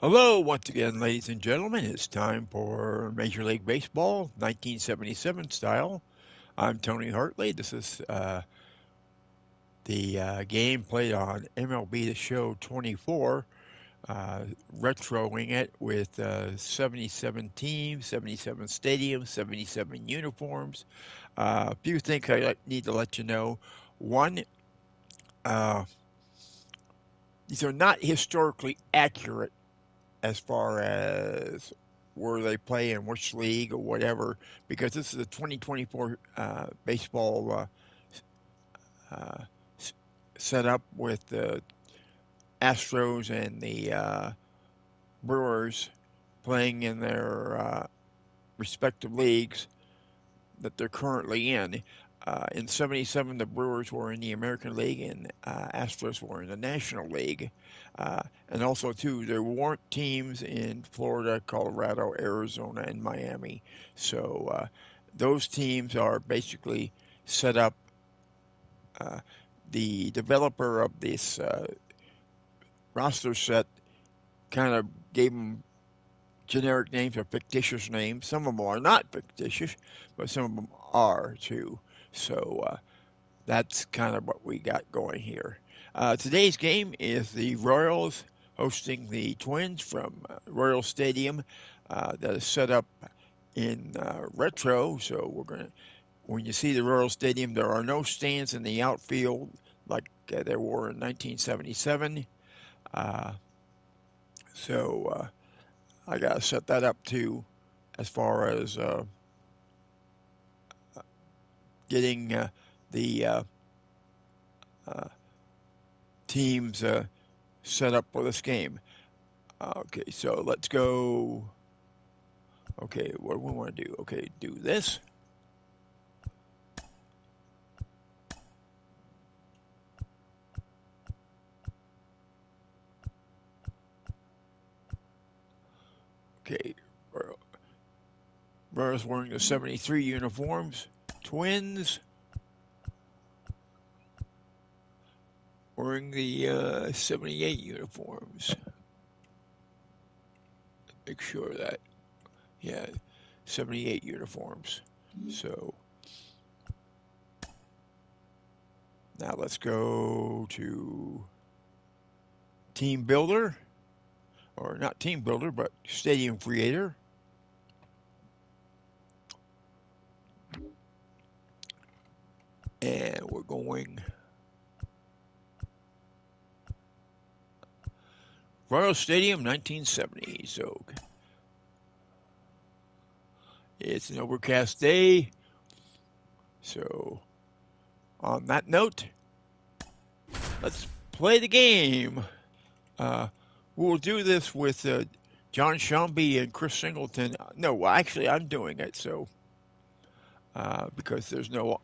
Hello, once again, ladies and gentlemen. It's time for Major League Baseball, 1977 style. I'm Tony Hartley. This is the game played on MLB The Show 24, retroing it with 77 teams, 77 stadiums, 77 uniforms. A few things need to let you know. One, uh, these are not historically accurate as far as where they play in which league or whatever, because this is a 2024 baseball uh, set up with the Astros and the Brewers playing in their respective leagues that they're currently in. In '77, the Brewers were in the American League and Astros were in the National League. And also, too, there weren't teams in Florida, Colorado, Arizona, and Miami. So those teams are basically set up. Uh, the developer of this roster set kind of gave them generic names or fictitious names. Some of them are not fictitious, but some of them are too. So that's kind of what we got going here. Today's game is the Royals hosting the Twins from Royal Stadium that is set up in retro. So we're going to, when you see the Royal Stadium, there are no stands in the outfield like there were in 1977. Uh, so I got to set that up too as far as getting the uh, teams set up for this game. Okay, so let's go. Okay, what do we want to do? Okay, do this. Okay, Burrow's wearing the 73 uniforms. Twins wearing the 78 uniforms. Make sure that, yeah, 78 uniforms. So now let's go to Team Builder, or not Team Builder, but Stadium Creator. And we're going Royal Stadium 1970. So it's an overcast day. So on that note, let's play the game. We'll do this with John Shambi and Chris Singleton. No, actually, I'm doing it. So because there's no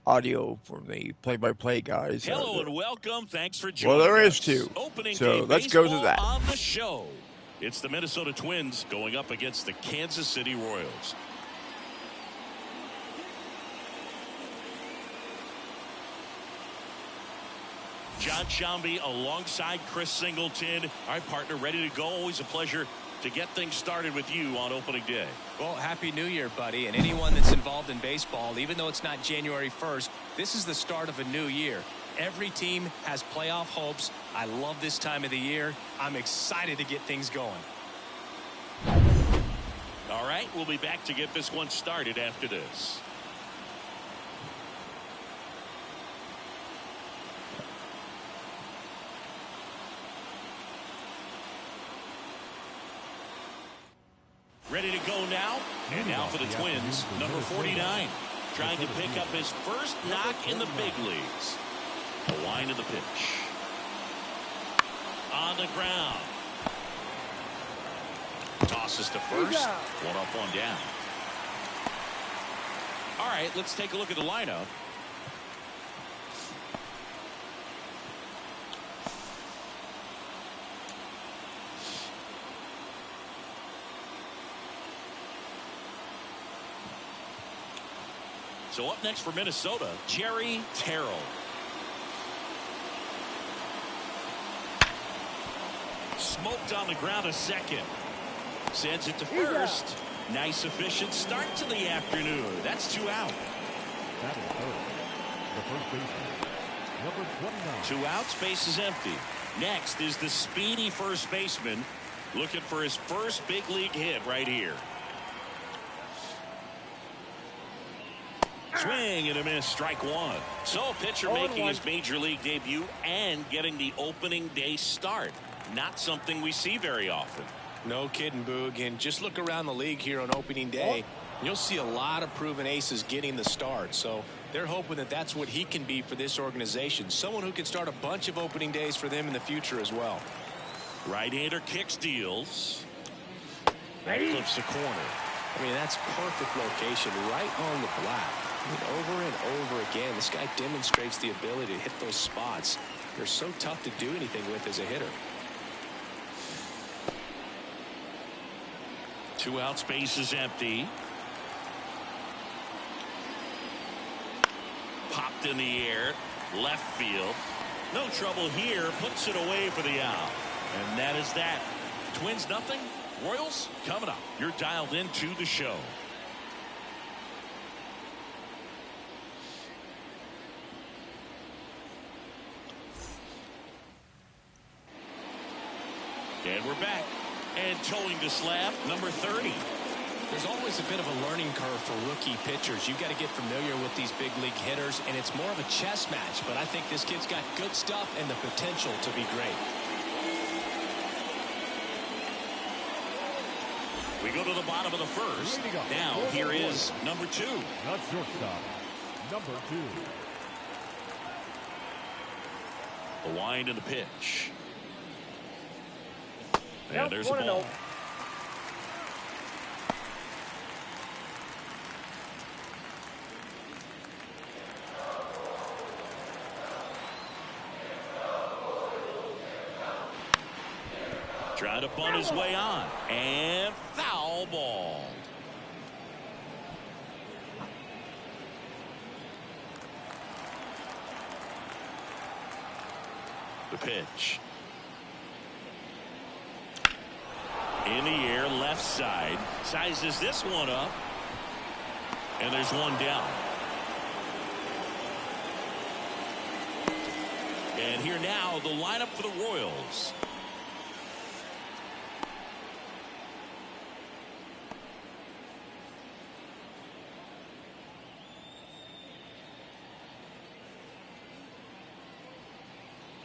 audio from the play-by-play guys. Hello and welcome. Thanks for joining us. Well, there is too. Opening so day let's go to baseball that. on the show. It's the Minnesota Twins going up against the Kansas City Royals. John Shambi alongside Chris Singleton. All right, partner, ready to go. Always a pleasure to get things started with you on opening day. Well, Happy New Year, buddy. And anyone that's involved in baseball, even though it's not January 1st, this is the start of a new year. Every team has playoff hopes. I love this time of the year. I'm excited to get things going. All right, we'll be back to get this one started after this. Ready to go now. And now for the Twins, number 49. Trying to pick up his first knock in the big leagues. The line of the pitch. On the ground. Tosses to first. One up, one down. All right, let's take a look at the lineup. So up next for Minnesota, Jerry Terrell. smoked on the ground a second. Sends it to first. Nice efficient start to the afternoon. That's 2 out. That is third. The first baseman, number 29. 2 outs, base is empty. Next is the speedy first baseman looking for his first big league hit right here. Swing and a miss, strike one. So a pitcher making his major league debut and getting the opening day start. Not something we see very often. No kidding, Boog. And just look around the league here on opening day. You'll see a lot of proven aces getting the start. So they're hoping that that's what he can be for this organization. Someone who can start a bunch of opening days for them in the future as well. Right-hander kicks, deals. That flips the corner. I mean, that's perfect location right on the black. I mean, over and over again, this guy demonstrates the ability to hit those spots. They're so tough to do anything with as a hitter. 2 outs, base is empty. Popped in the air, left field. No trouble here, puts it away for the out. And that is that. Twins nothing, Royals coming up. You're dialed into the show. And we're back. And towing the slab, number 30. There's always a bit of a learning curve for rookie pitchers. You've got to get familiar with these big league hitters, and it's more of a chess match. But I think this kid's got good stuff and the potential to be great. We go to the bottom of the first. Now here is number 2. Not shortstop, number 2. The wind and the pitch. And there's a ball. Trying to bunt his way on. And foul ball. The pitch. In the air, left side. Sizes this one up. And there's one down. And here now, the lineup for the Royals.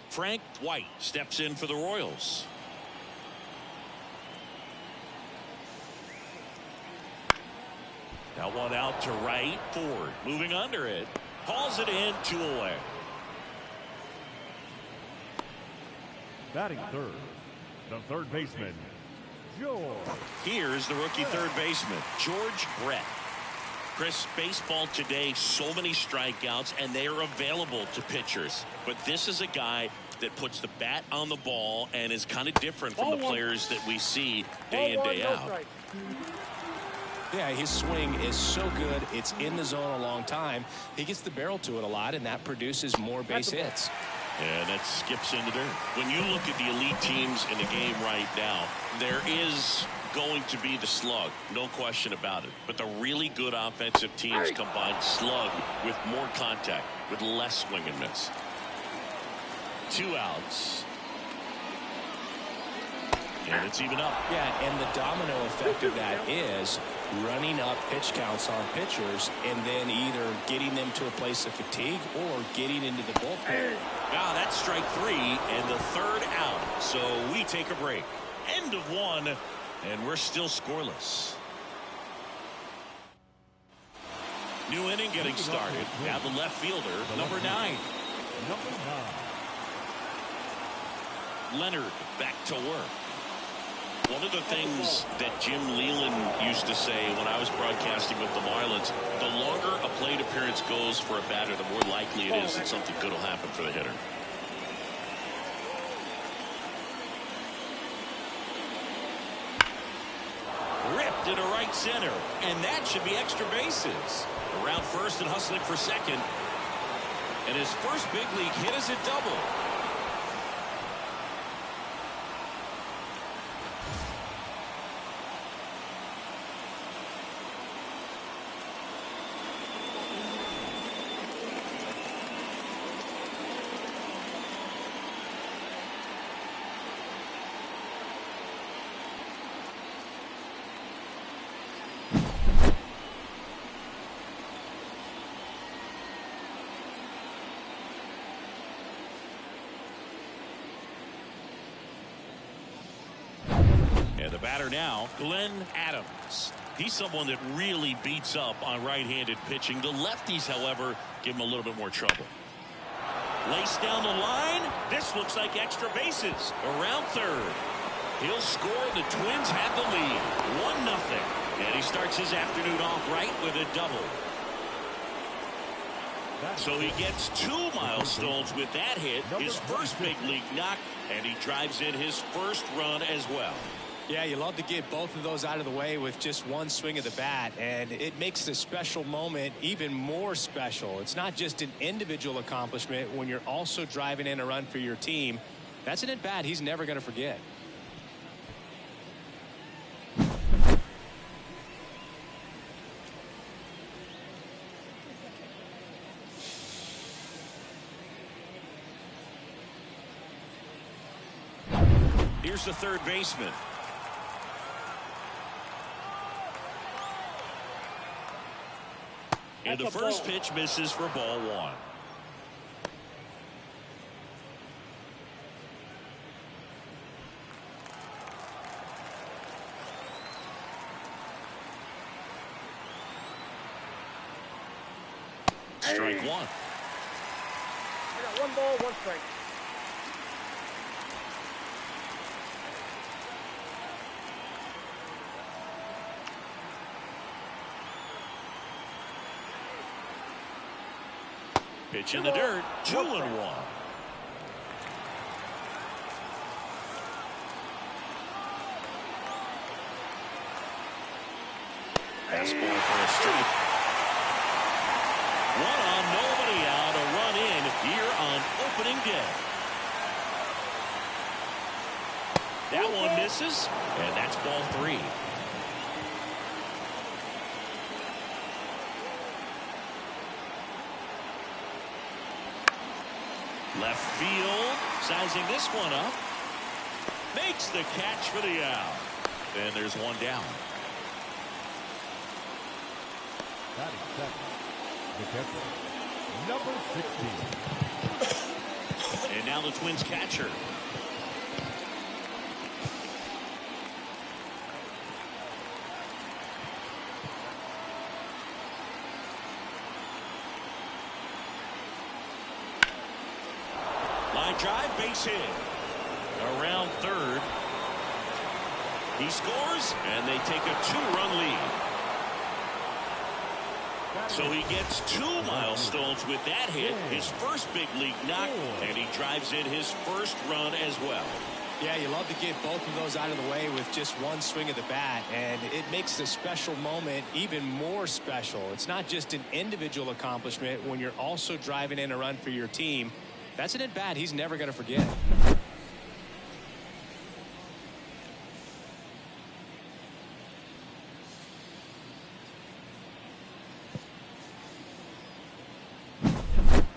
Frank White steps in for the Royals. Now one out to right. Ford moving under it. Hauls it in, 2 away. Batting third, the third baseman, George. Here's the rookie third baseman, George Brett. Chris, baseball today, so many strikeouts, and they are available to pitchers. But this is a guy that puts the bat on the ball and is kind of different from the players that we see day in, day out. Yeah, his swing is so good. It's in the zone a long time. He gets the barrel to it a lot, and that produces more base hits. And that skips into dirt. When you look at the elite teams in the game right now, there is going to be the slug, no question about it. But the really good offensive teams combine slug with more contact, with less swing and miss. 2 outs. And it's even up. Yeah, and the domino effect of that is running up pitch counts on pitchers and then either getting them to a place of fatigue or getting into the bullpen. Now that's strike 3 and the third out. So we take a break. End of 1, and we're still scoreless. New inning getting started. Now the left fielder, number 9. Number 9. Leonard back to work. One of the things that Jim Leland used to say when I was broadcasting with the Marlins, the longer a plate appearance goes for a batter, the more likely it is that something good will happen for the hitter. Ripped into right center, and that should be extra bases. Around first and hustling for second. And his first big league hit is a double. And the batter now, Glenn Adams. He's someone that really beats up on right-handed pitching. The lefties, however, give him a little bit more trouble. Laced down the line. This looks like extra bases. Around third. He'll score. The Twins have the lead. 1-0. And he starts his afternoon off right with a double. So he gets 2 milestones with that hit. His first big league knock. And he drives in his first run as well. Yeah, you love to get both of those out of the way with just one swing of the bat, and it makes the special moment even more special. It's not just an individual accomplishment when you're also driving in a run for your team. That's an at-bat he's never going to forget. Here's the third baseman. And the first pitch misses for ball 1. Strike 1. I got 1 ball, 1 strike. Pitch in the dirt. 2-1. Fastball for a strike. 1 on, nobody out. A run in here on opening day. That one misses, and that's ball 3. Left field, sizing this one up. Makes the catch for the out. And there's 1 down. Batting second, the catcher, number 16. And now the Twins catcher. Line drive, base hit. Around third. He scores, and they take a 2-run lead. So he gets 2 milestones with that hit, his first big league knock, and he drives in his first run as well. Yeah, you love to get both of those out of the way with just one swing of the bat, and it makes the special moment even more special. It's not just an individual accomplishment when you're also driving in a run for your team. That's an at-bat he's never going to forget.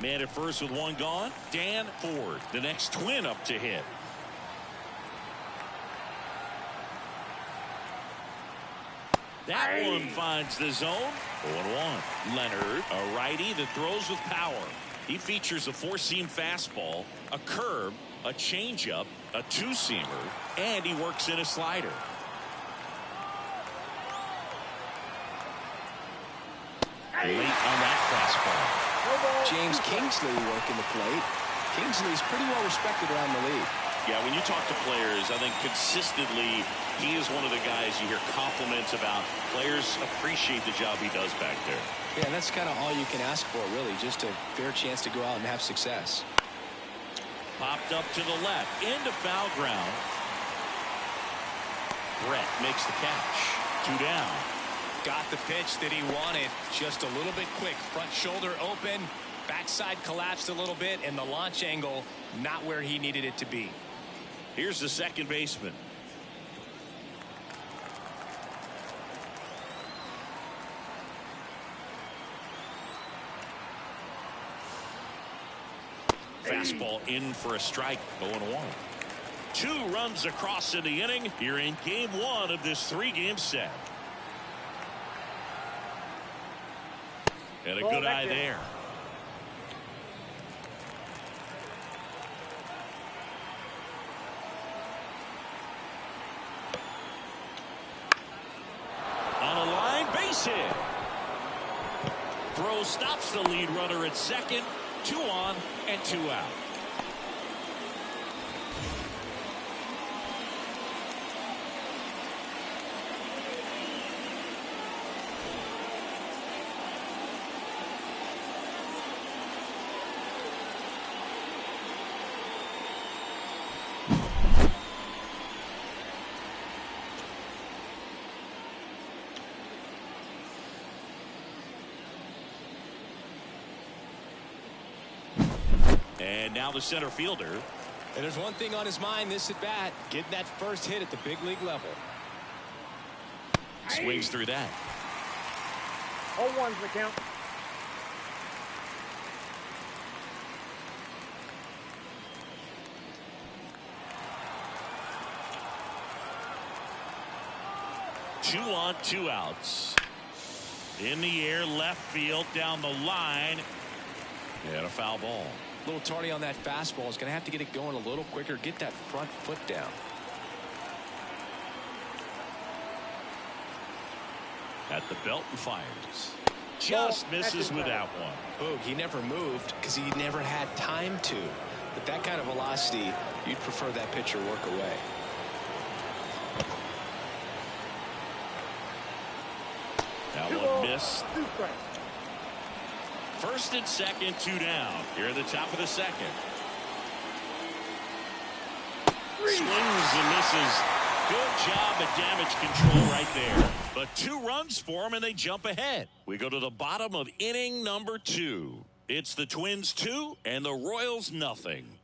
Man at first with 1 gone. Dan Ford, the next Twin up to hit. That one finds the zone. 0-1. Leonard, a righty that throws with power. He features a 4-seam fastball, a curve, a changeup, a 2-seamer, and he works in a slider. Late on that fastball. James Kingsley working the plate. Kingsley's pretty well respected around the league. Yeah, when you talk to players, I think consistently he is one of the guys you hear compliments about. Players appreciate the job he does back there. Yeah, and that's kind of all you can ask for, really, just a fair chance to go out and have success. Popped up to the left, into foul ground. Brett makes the catch. 2 down. Got the pitch that he wanted, just a little bit quick. Front shoulder open, backside collapsed a little bit, and the launch angle not where he needed it to be. Here's the second baseman. Fastball in for a strike. 0-1. 2 runs across in the inning here in game 1 of this 3-game set. And a good eye there. base hit. Throw stops the lead runner at second. 2 on and 2 out. And now the center fielder. And there's one thing on his mind this at bat, getting that first hit at the big league level. Swings through that. 0-1's the count.2 on, 2 outs. In the air, left field, down the line. And a foul ball. A little tardy on that fastball. Is going to have to get it going a little quicker. Get that front foot down. At the belt and fires. Just misses with that one. Boog, he never moved because he never had time to. But that kind of velocity, you'd prefer that pitcher work away. That 2 one balls, missed. 2 strikes. First and second, 2 down. Here at the top of the second. Swings and misses. Good job at damage control right there. But 2 runs for them and they jump ahead. We go to the bottom of inning number 2. It's the Twins 2 and the Royals nothing.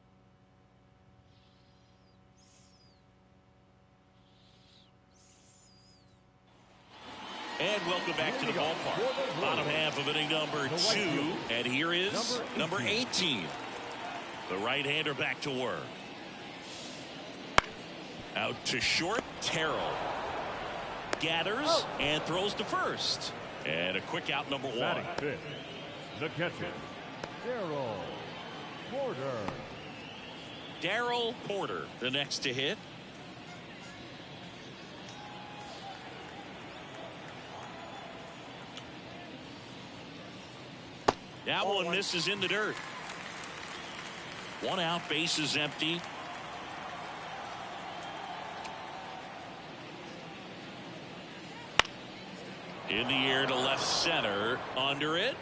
And welcome back to the ballpark. Bottom half of inning number 2. And here is number 18. The right-hander back to work. Out to short, Terrell. Gathers and throws to first. And a quick out, number 1. Batting fifth, the catcher, Darryl Porter. Darryl Porter, the next to hit. That one misses in the dirt. 1 out, base is empty. In the air to left center. Under it.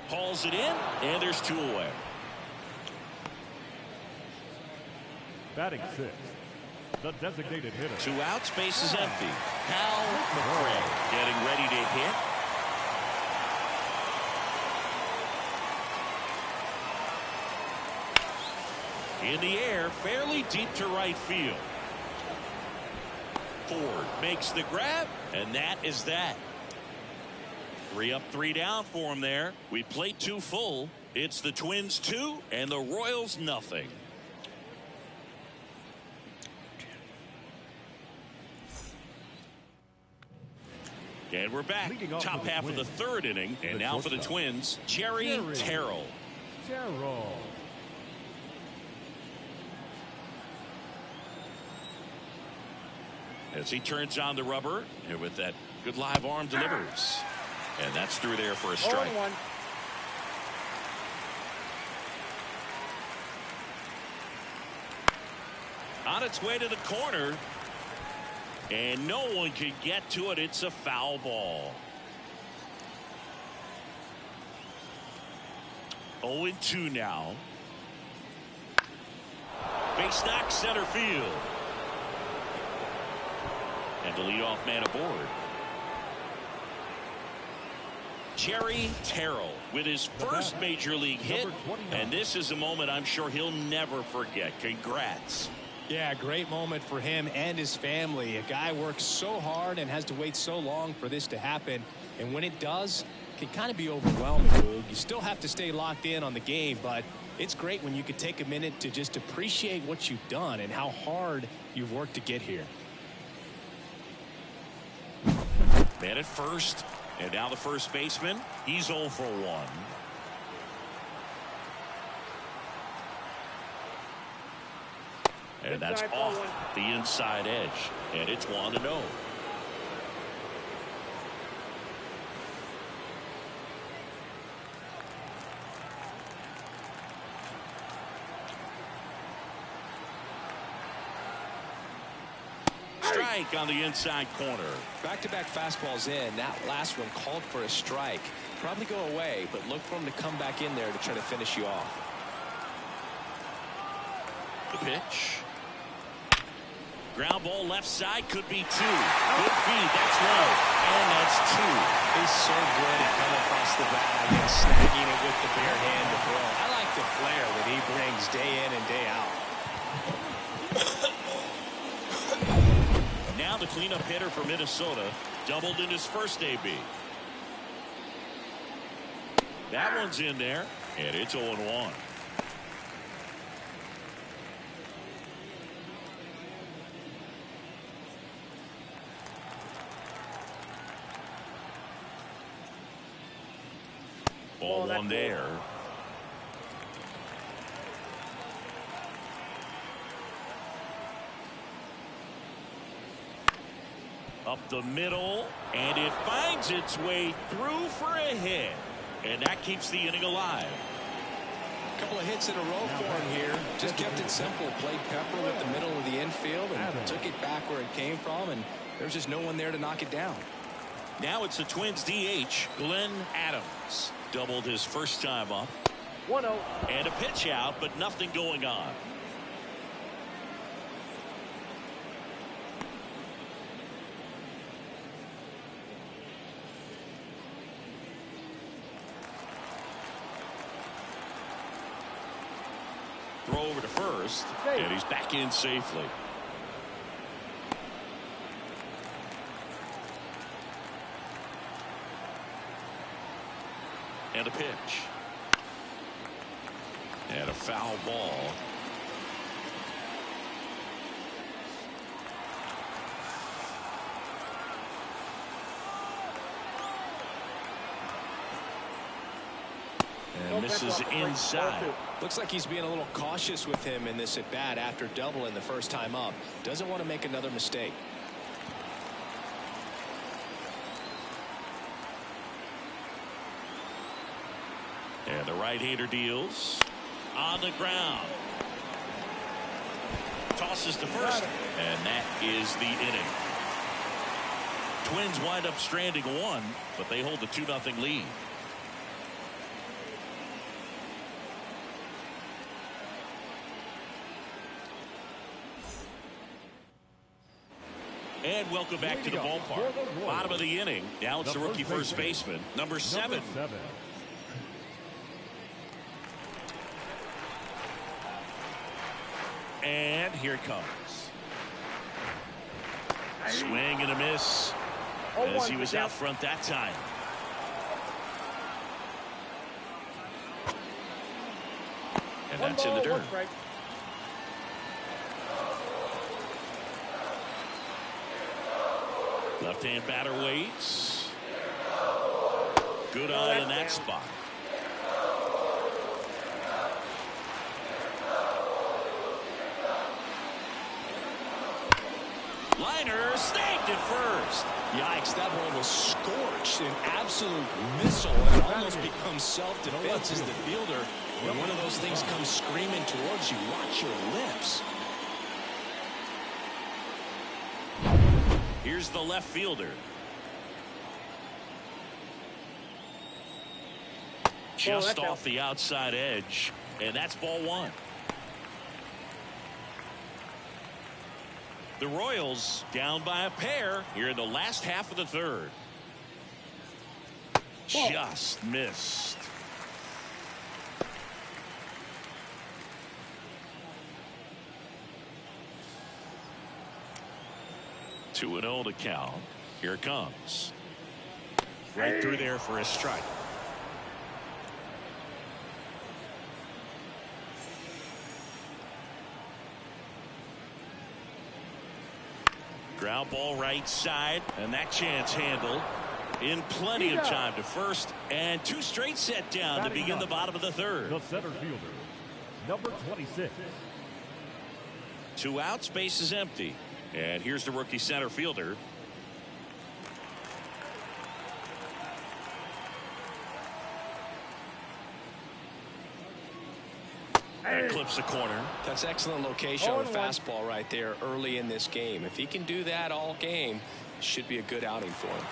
Hauls it in. And there's 2 away. Batting sixth, the designated hitter. 2 outs, base is empty. Cal McRae getting ready to hit. In the air, fairly deep to right field. Ford makes the grab, and that is that. 3 up, 3 down for him there. We play 2 full. It's the Twins 2 and the Royals nothing. And we're back. Top half of the 3rd inning. And now for the Twins, Jerry Terrell. Terrell. As he turns on the rubber, and with that good live arm delivers. And that's through there for a strike. 0-1. On its way to the corner. And no one can get to it. It's a foul ball. 0-2 now. Base knock center field. And the leadoff man aboard. Jerry Terrell with his first major league hit. And this is a moment I'm sure he'll never forget. Congrats. Yeah, great moment for him and his family. A guy works so hard and has to wait so long for this to happen. And when it does, it can kind of be overwhelming, Boog. You still have to stay locked in on the game, but it's great when you could take a minute to just appreciate what you've done and how hard you've worked to get here. Man at first, and now the first baseman. He's 0 for 1. And that's off the inside edge. And it's 1-0. strike on the inside corner. Back-to-back fastballs in. That last one called for a strike. Probably go away, but look for him to come back in there to try to finish you off. The pitch. Ground ball left side, could be 2. Good feed, that's 1. And that's 2. He's so good at coming across the bag and snagging it with the bare hand to throw. I like the flair that he brings day in and day out. Now the cleanup hitter for Minnesota, doubled in his first AB. That one's in there, and it's 0-1. Ball 1 there. Up the middle, and it finds its way through for a hit. And that keeps the inning alive. A couple of hits in a row for him here. Just kept it simple. Played pepper with the middle of the infield and took it back where it came from, and there's just no one there to knock it down. Now it's the Twins DH, Glenn Adams. Doubled his first time up. 1-0. And a pitch out, but nothing going on. Throw over to first, and he's back in safely. And a pitch. And a foul ball. And misses inside. Looks like he's being a little cautious with him in this at bat after doubling the first time up. Doesn't want to make another mistake. And the right-hander deals on the ground. Tosses to first, and that is the inning. Twins wind up stranding 1, but they hold the 2-0 lead. And welcome back to the ballpark. Bottom of the inning. Now it's the rookie first baseman, number 7. And here it comes. Swing and a miss as he was out front that time. And that's in the dirt. Left-hand batter waits. Good eye in that spot. Liner snagged at first. Yikes, that ball was scorched. An absolute missile, and it almost becomes self-defense as the fielder. When one of those things comes screaming towards you, watch your lips. Here's the left fielder. Just off the outside edge, and that's ball 1. The Royals down by a pair here in the last half of the 3rd. Just missed. Two and 0 to count. Here it comes. Right through there for a strike. Ground ball right side, and that chance handled in plenty of time to first, and 2 straight set down to begin the bottom of the 3rd. The center fielder, number 26. 2 outs, base is empty. And here's the rookie center fielder. And clips the corner. That's excellent location on the fastball right there early in this game. If he can do that all game, should be a good outing for him.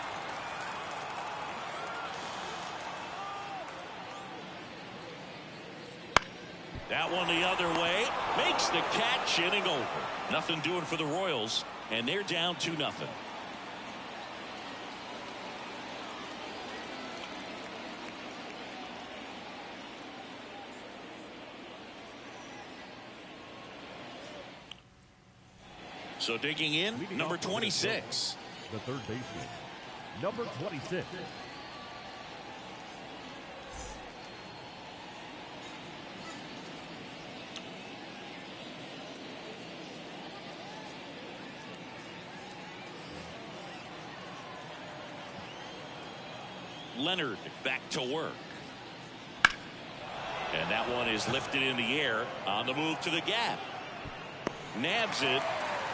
That one the other way. Makes the catch, inning over. Nothing doing for the Royals, and they're down 2-0. So digging in, number 26. The third baseman, number 26. Leonard back to work. And that one is lifted in the air on the move to the gap. Nabs it.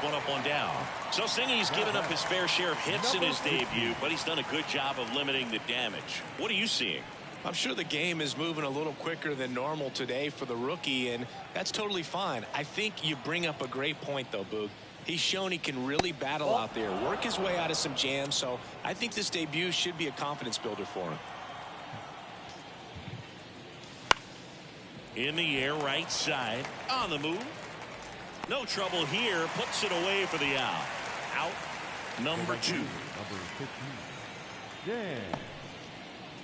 One up, one down. So Singy's given up his fair share of hits in his debut, but he's done a good job of limiting the damage. What are you seeing? I'm sure the game is moving a little quicker than normal today for the rookie, and that's totally fine. I think you bring up a great point, though, Boog. He's shown he can really battle out there, work his way out of some jams, so I think this debut should be a confidence builder for him. In the air, right side, on the move. No trouble here, puts it away for the out. Out, number 2. Number 15. Dan.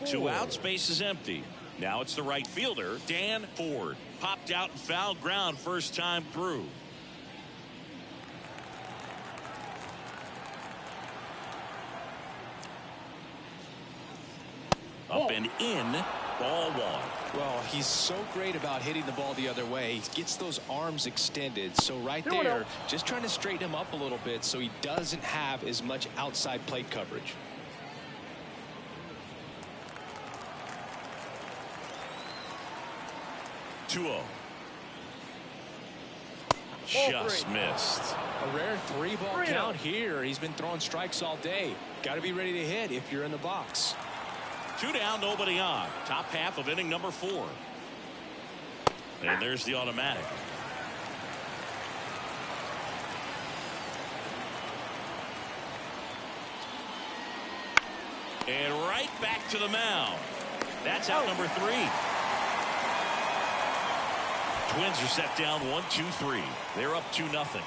2 outs, base is empty. Now it's the right fielder, Dan Ford. Popped out and foul ground first time through. Up and in, ball 1. Well, he's so great about hitting the ball the other way. He gets those arms extended. So right there, just trying to straighten him up a little bit so he doesn't have as much outside plate coverage. Two-0. Just missed. A rare 3-ball count here. He's been throwing strikes all day. Got to be ready to hit if you're in the box. 2 down, nobody on. Top half of inning number 4. And there's the automatic. And right back to the mound. That's out number 3. Twins are set down 1-2-3. They're up 2-0.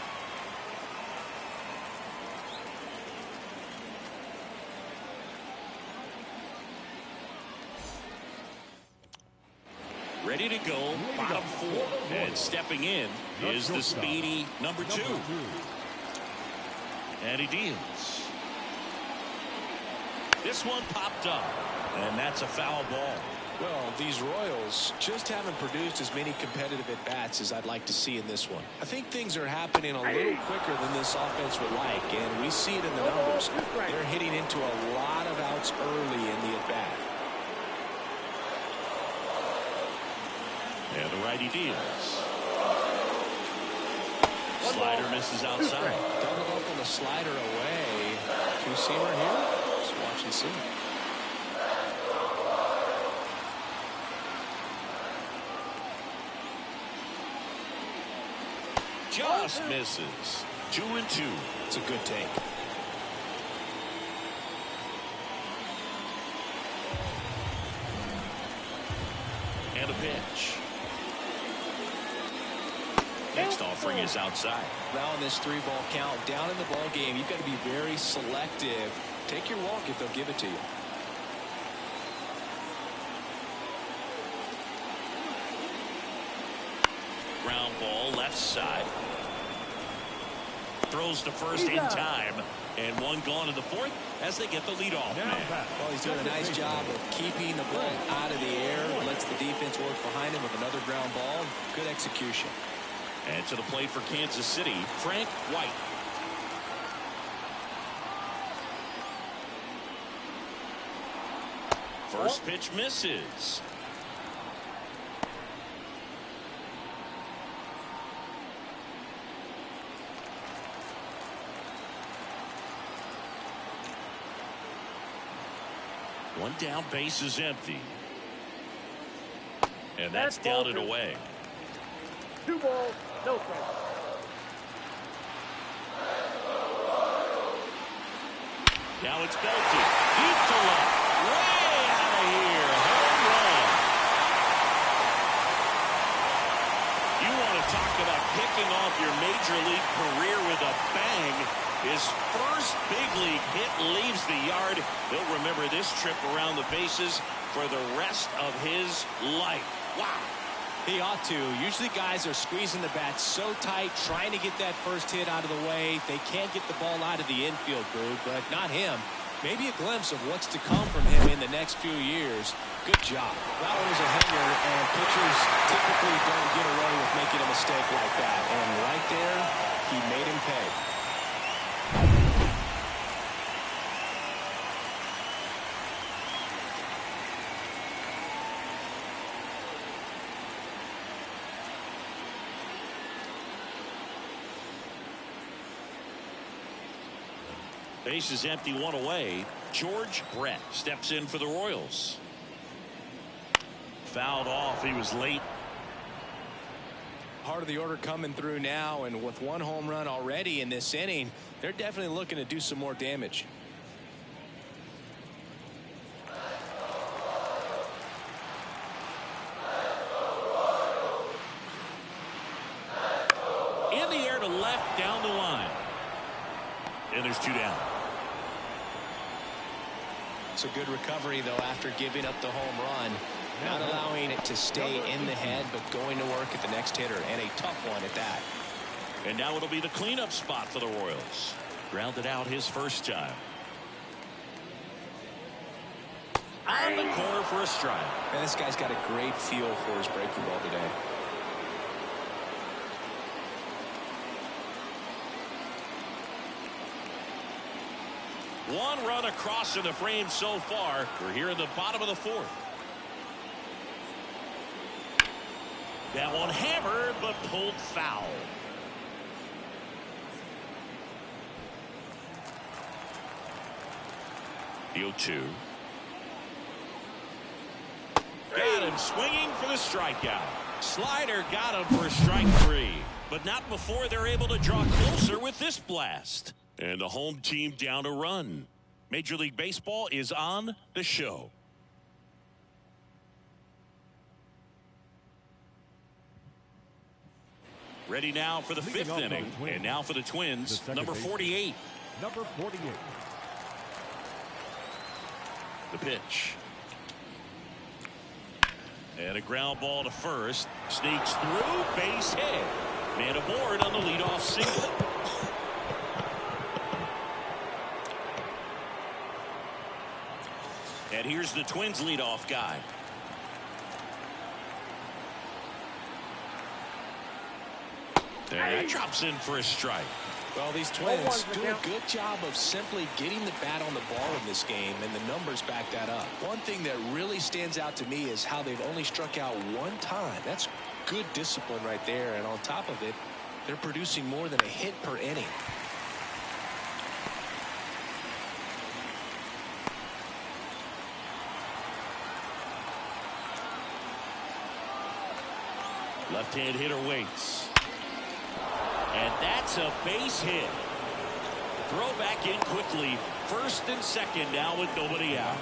Ready to go, bottom 4. And stepping in is the speedy number 2. And he deals. This one popped up. And that's a foul ball. Well, these Royals just haven't produced as many competitive at-bats as I'd like to see in this one. I think things are happening a little quicker than this offense would like, and we see it in the numbers. They're hitting into a lot of outs early in the at-bat. And the righty deals. Slider misses outside. Doubled up on the slider away. Two-seamer here. Let's watch and see. Just misses. 2-2. It's a good take. And a pitch. Next offering is outside. Now in this 3-ball count, down in the ball game, you've got to be very selective. Take your walk if they'll give it to you. Ground ball left side. Throws to first in time. And one gone in the 4th as they get the leadoff man. Well, he's doing a nice job of keeping the ball out of the air. Lets the defense work behind him with another ground ball. Good execution. And to the plate for Kansas City, Frank White. First pitch misses. One down, base is empty. And that's down and away. 2 balls, no strikes. Now it's belted. Deep to left. Way out of here. Home run. You want to talk about kicking off your major league career with a bang. His first big league hit leaves the yard. He'll remember this trip around the bases for the rest of his life. Wow. He ought to. Usually guys are squeezing the bat so tight, trying to get that first hit out of the way. They can't get the ball out of the infield, Boog, but not him. Maybe a glimpse of what's to come from him in the next few years. Good job. That one was a hanger, and pitchers typically don't get away with making a mistake like that. And right there, he made him pay. Base is empty, 1 away. George Brett steps in for the Royals. Fouled off. He was late. Part of the order coming through now, and with 1 home run already in this inning, they're definitely looking to do some more damage. In the air to left, down the line. And there's 2 down. It's a good recovery, though, after giving up the home run. Not allowing it to stay in the head, but going to work at the next hitter, and a tough one at that. And now it'll be the cleanup spot for the Royals. Grounded out his first time. On the corner for a strike. Man, this guy's got a great feel for his breaking ball today. One run across in the frame so far. We're here in the bottom of the 4th. That one hammered, but pulled foul. The 0-2. Got him swinging for the strikeout. Slider got him for strike 3. But not before they're able to draw closer with this blast. And the home team down a run. Major League Baseball is on the show. Ready now for the 5th inning. And now for the Twins, number 48. Number 48. The pitch. And a ground ball to first. Sneaks through, base hit. Man aboard on the leadoff single. And here's the Twins leadoff guy. And that drops in for a strike. Well, these Twins do a good job of simply getting the bat on the ball in this game, and the numbers back that up. One thing that really stands out to me is how they've only struck out 1 time. That's good discipline right there, and on top of it, they're producing more than a hit per inning. Left-hand hitter waits. And that's a base hit. Throw back in quickly. First and second now with nobody out.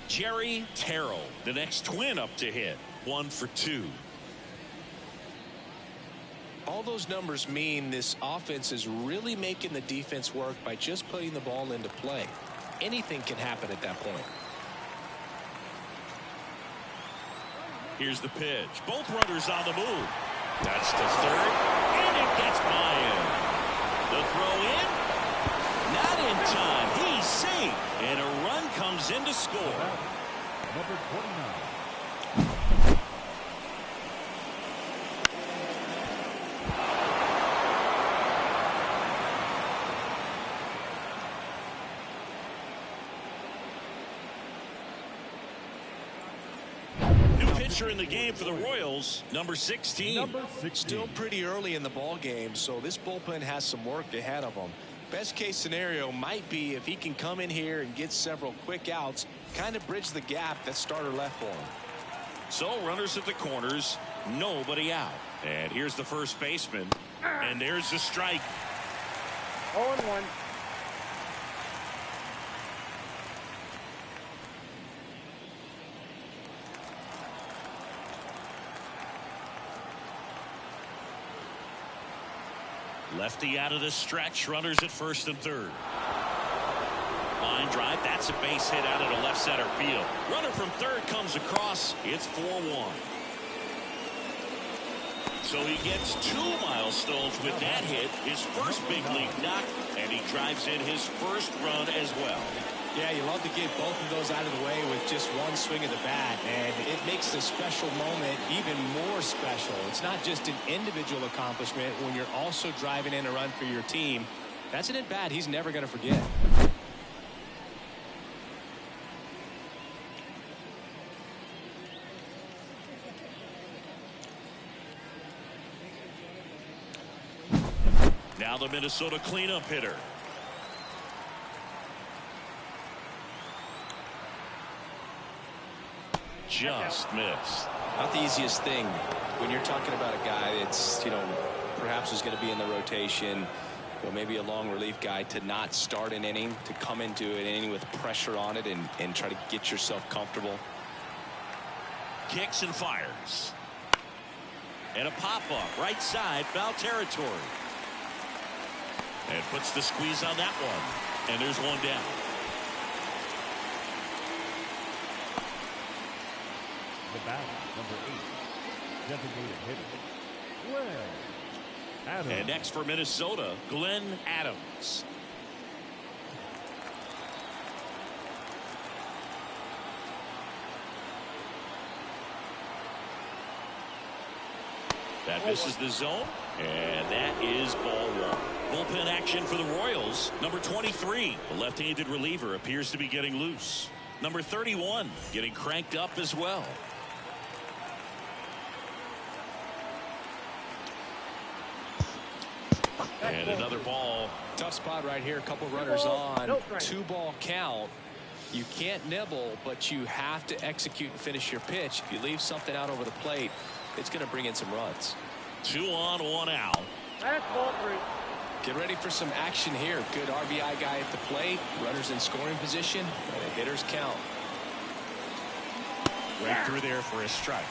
Jerry Terrell, the next Twin up to hit. 1 for 2. All those numbers mean this offense is really making the defense work by just putting the ball into play. Anything can happen at that point. Here's the pitch. Both runners on the move. That's to third. And it gets by him. The throw in. Not in time. He's safe. And a run comes in to score. Number 29. pitcher in the game for the Royals, number 16. Number 16. Still pretty early in the ball game, so this bullpen has some work ahead of them. Best case scenario might be if he can come in here and get several quick outs, kind of bridge the gap that starter left for him. So runners at the corners, nobody out. And here's the first baseman, and there's the strike. 0-1. Lefty out of the stretch, runners at first and third. Line drive, that's a base hit out into left center field. Runner from third comes across, it's 4-1. So he gets 2 milestones with that hit, his first big league knock, and he drives in his first run as well. Yeah, you love to get both of those out of the way with just one swing of the bat, and it makes the special moment even more special. It's not just an individual accomplishment when you're also driving in a run for your team. That's an at-bat he's never going to forget. Now the Minnesota cleanup hitter. Just missed. Not the easiest thing when you're talking about a guy that's, perhaps is going to be in the rotation, or maybe a long relief guy, to not start an inning, to come into an inning with pressure on it and try to get yourself comfortable. Kicks and fires. And a pop-up right side, foul territory. And puts the squeeze on that one. And there's one down. The batter, number 8, designated hitter, Glenn Adams. And next for Minnesota, Glenn Adams. That misses the zone, and that is ball one. Bullpen action for the Royals. Number 23, the left-handed reliever, appears to be getting loose. Number 31 getting cranked up as well. And another ball. Tough spot right here. A couple runners on. 2-ball count. You can't nibble, but you have to execute and finish your pitch. If you leave something out over the plate, it's going to bring in some runs. 2 on, 1 out. That's ball 3. Get ready for some action here. Good RBI guy at the plate. Runners in scoring position. And the hitters count. Right through there for a strike.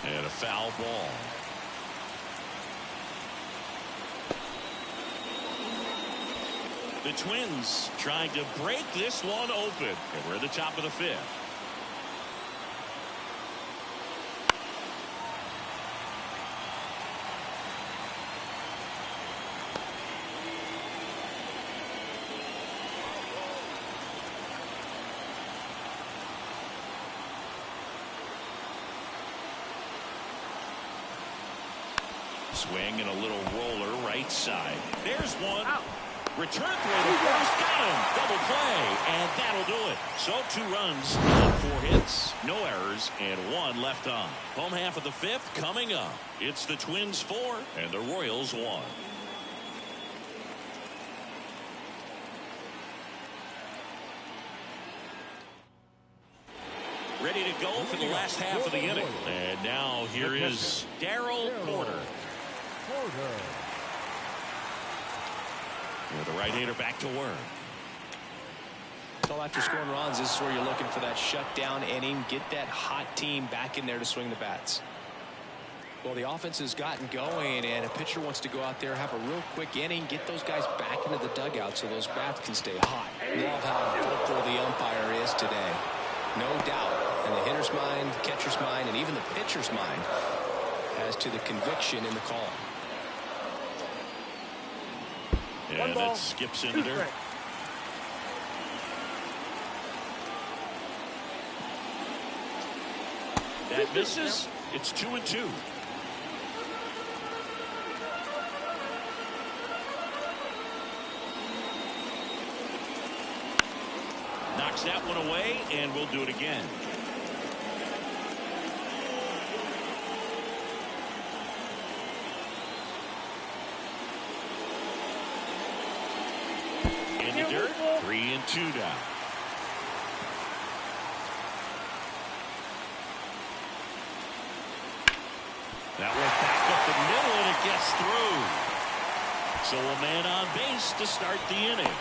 And a foul ball. The Twins trying to break this one open. And we're at the top of the 5th. Swing and a little roller right side. There's one. Out. Return throw to first. Got him. Double play. And that'll do it. So 2 runs on 4 hits. No errors and 1 left on. Home half of the 5th coming up. It's the Twins 4 and the Royals 1. Ready to go for the last half of the inning. And now here is Darryl Porter. With the right-hander back to work. So after scoring runs, this is where you're looking for that shutdown inning. Get that hot team back in there to swing the bats. Well, the offense has gotten going, and a pitcher wants to go out there, have a real quick inning, get those guys back into the dugout so those bats can stay hot. Love how vocal the umpire is today. No doubt. In the hitter's mind, catcher's mind, and even the pitcher's mind as to the conviction in the call. And that skips into there. That misses. It's 2-2. knocks that one away, and we'll do it again. In the dirt, 3-2 down. That one back up the middle, and it gets through. So a man on base to start the inning.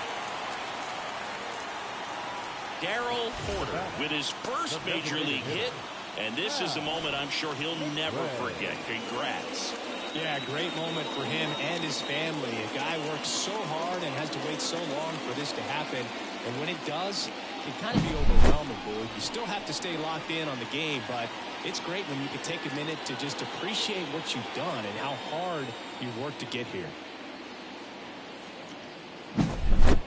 Darryl Porter with his first major league hit, and this is a moment I'm sure he'll never forget. Congrats. Yeah, great moment for him and his family. A guy works so hard and has to wait so long for this to happen, and when it does, it can kind of be overwhelming, Boog. You still have to stay locked in on the game, but it's great when you can take a minute to just appreciate what you've done and how hard you've worked to get here.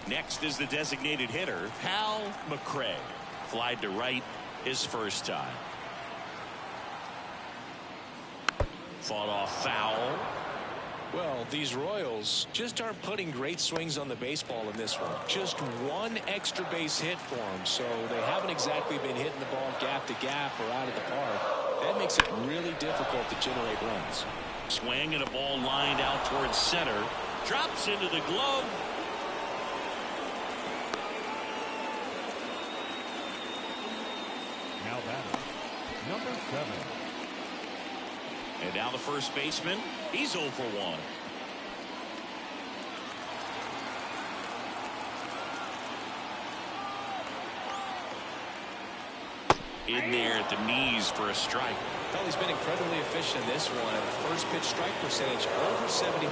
Next is the designated hitter, Hal McRae. Flied to right his first time. Fought off foul. Well, these Royals just aren't putting great swings on the baseball in this one. Just one extra base hit for them, so they haven't exactly been hitting the ball gap to gap or out of the park. That makes it really difficult to generate runs. Swing and a ball lined out towards center. Drops into the glove. Now batting, number 7. And now the first baseman, he's 0 for 1. In there at the knees for a strike. Well, he's been incredibly efficient in this one. First pitch strike percentage over 70%.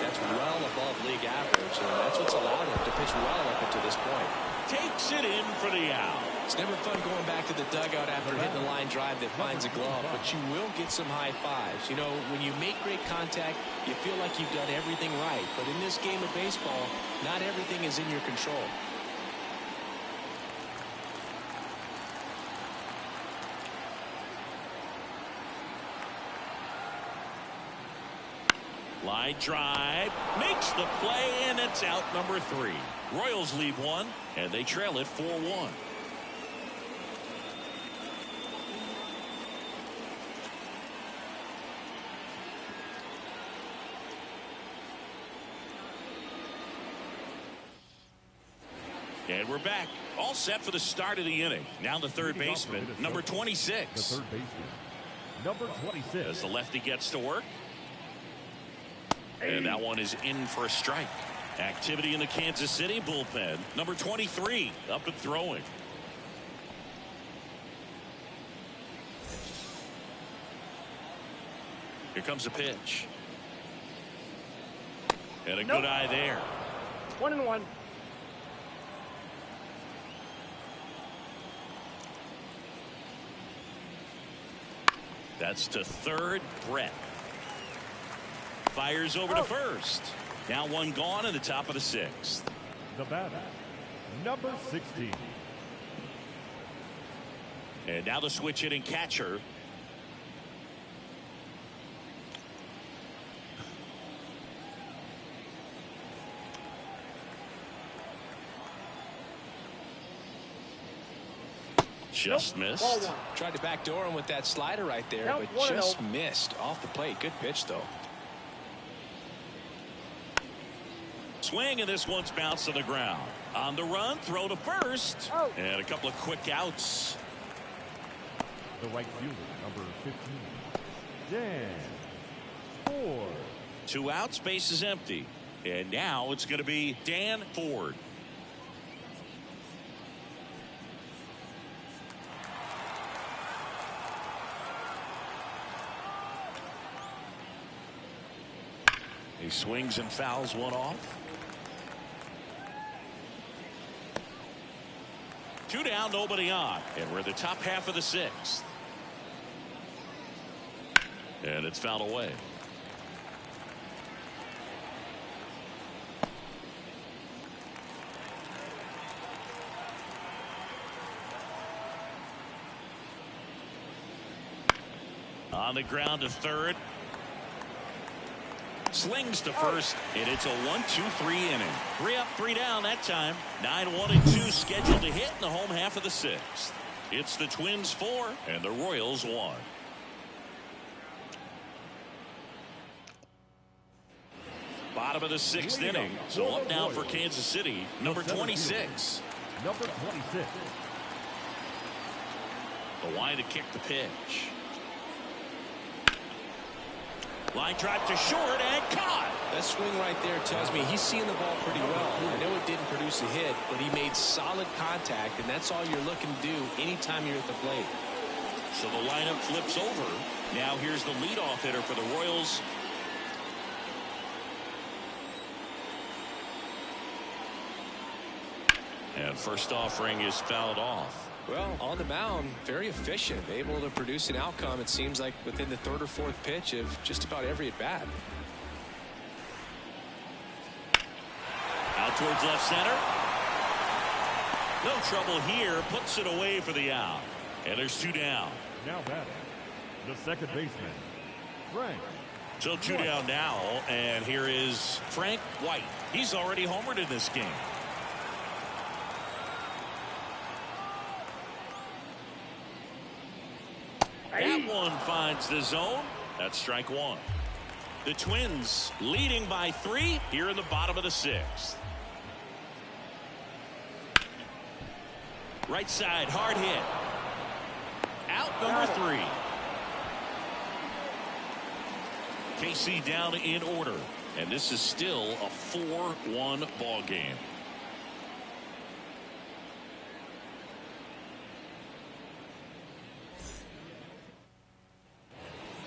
That's well above league average, and that's what's allowed him to pitch well up until this point. Takes it in for the out. It's never fun going back to the dugout after hitting a line drive that finds a glove, but you will get some high fives. You know, when you make great contact, you feel like you've done everything right. But in this game of baseball, not everything is in your control. Line drive, makes the play, and it's out number 3. Royals lead 1, and they trail it 4-1. And we're back, all set for the start of the inning. Now the third baseman, number 26. The third baseman, number 26. As the lefty gets to work. And that one is in for a strike. Activity in the Kansas City bullpen. Number 23 up and throwing. Here comes a pitch. And a good eye there. 1-1. That's to third, Brett. Fires over to first. Now one gone in the top of the 6th. The batter, number 16. And now the switch hitting catcher. Just missed. Tried to backdoor him with that slider right there, Nope, but just 1-0. missed off the plate. Good pitch, though. Swing, and this one's bounced to the ground. On the run, throw to first. Oh. And a couple of quick outs. The right fielder, number 15. Dan Ford. 2 outs, base is empty. And now it's going to be Dan Ford. He swings and fouls one off. 2 down, nobody on. And we're in the top half of the 6th. And it's fouled away. On the ground to third. Slings to first, and it's a 1-2-3 inning. 3 up, 3 down that time. 9-1-2 scheduled to hit in the home half of the 6th. It's the Twins 4 and the Royals 1. Bottom of the 6th inning. So up now for Kansas City, number 26. Number 26. The line to kick the pitch. Line drive to short and caught. That swing right there tells me he's seeing the ball pretty well. I know it didn't produce a hit, but he made solid contact, and that's all you're looking to do anytime you're at the plate. So the lineup flips over. Now here's the leadoff hitter for the Royals. And first offering is fouled off. Well, on the mound, very efficient, able to produce an outcome, it seems like, within the 3rd or 4th pitch of just about every at-bat. Out towards left center. No trouble here. Puts it away for the out. And there's 2 down. Now batting, the second baseman, Frank. So 2 down now, and here is Frank White. He's already homered in this game. That one finds the zone. That's strike 1. The Twins leading by 3 here in the bottom of the 6th. Right side, hard hit. Out number 3. KC down in order, and this is still a 4-1 ball game.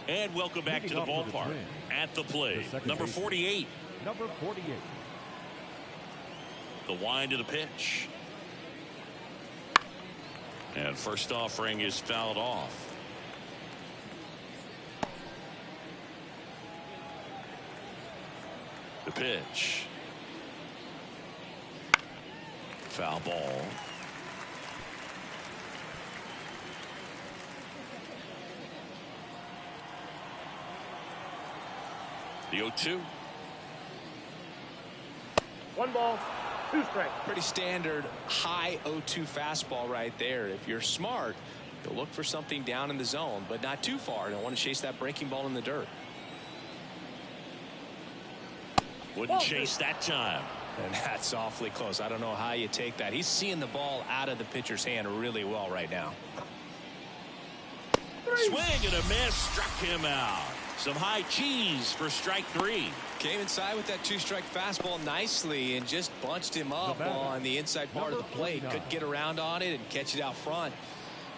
And welcome back to the ballpark. At the plate, number 48. Number 48. The wind to the pitch. And first offering is fouled off. The pitch. Foul ball. The 0-2. 1 ball, 2 strikes. Pretty standard high 0-2 fastball right there. If you're smart, you'll look for something down in the zone, but not too far. Don't want to chase that breaking ball in the dirt. Wouldn't chase that time. And that's awfully close. I don't know how you take that. He's seeing the ball out of the pitcher's hand really well right now. Swing and a miss, struck him out. Some high cheese for strike 3. Came inside with that 2-strike fastball nicely and just bunched him up on the inside part of the plate. Couldn't get around on it and catch it out front.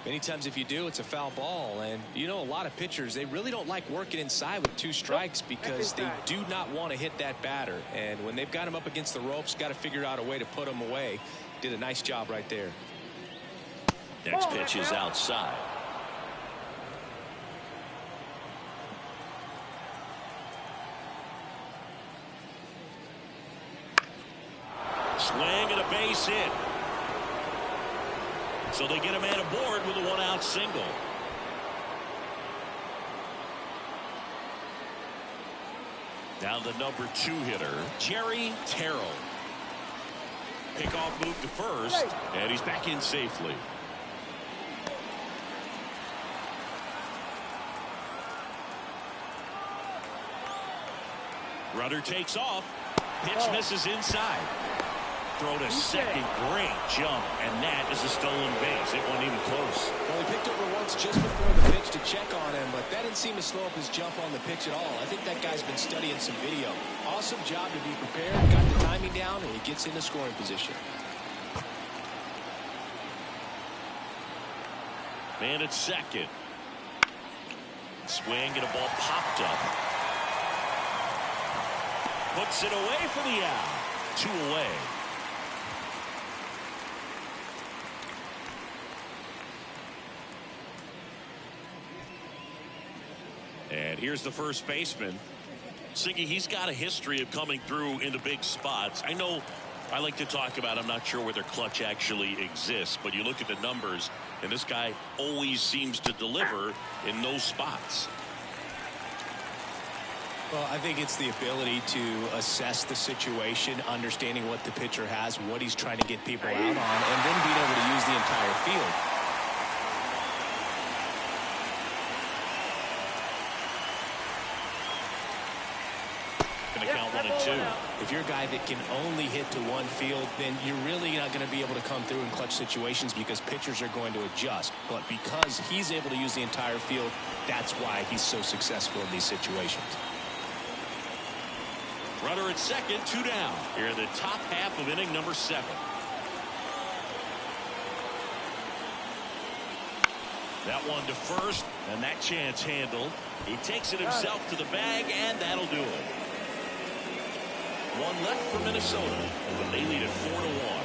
Many times if you do, it's a foul ball. And you know, a lot of pitchers, they really don't like working inside with 2 strikes because they do not want to hit that batter. And when they've got him up against the ropes, got to figure out a way to put him away. Did a nice job right there. Next pitch is outside. Swing and a base hit. So they get a man aboard with a 1-out single. Now the number 2 hitter, Jerry Terrell. Pickoff move to first, and he's back in safely. Runner takes off. Pitch misses inside. Throw to second. Great jump. And that is a stolen base. It wasn't even close. Well, he picked over once just before the pitch to check on him, but that didn't seem to slow up his jump on the pitch at all. I think that guy's been studying some video. Awesome job to be prepared. Got the timing down, and he gets into scoring position. Man at second. Swing and a ball popped up. Puts it away for the out. 2 away. And here's the first baseman. Siggy, he's got a history of coming through into big spots. I know I like to talk about, I'm not sure whether clutch actually exists, but you look at the numbers, and this guy always seems to deliver in those spots. Well, I think it's the ability to assess the situation, understanding what the pitcher has, what he's trying to get people out on, and then being able to use the entire field. Going to count 1-2. If you're a guy that can only hit to one field, then you're really not going to be able to come through in clutch situations because pitchers are going to adjust. But because he's able to use the entire field, that's why he's so successful in these situations. Runner at second, 2 down. Here in the top half of inning number 7. That one to first, and that chance handled. He takes it himself to the bag, and that'll do it. One left for Minnesota, but they lead it 4-1.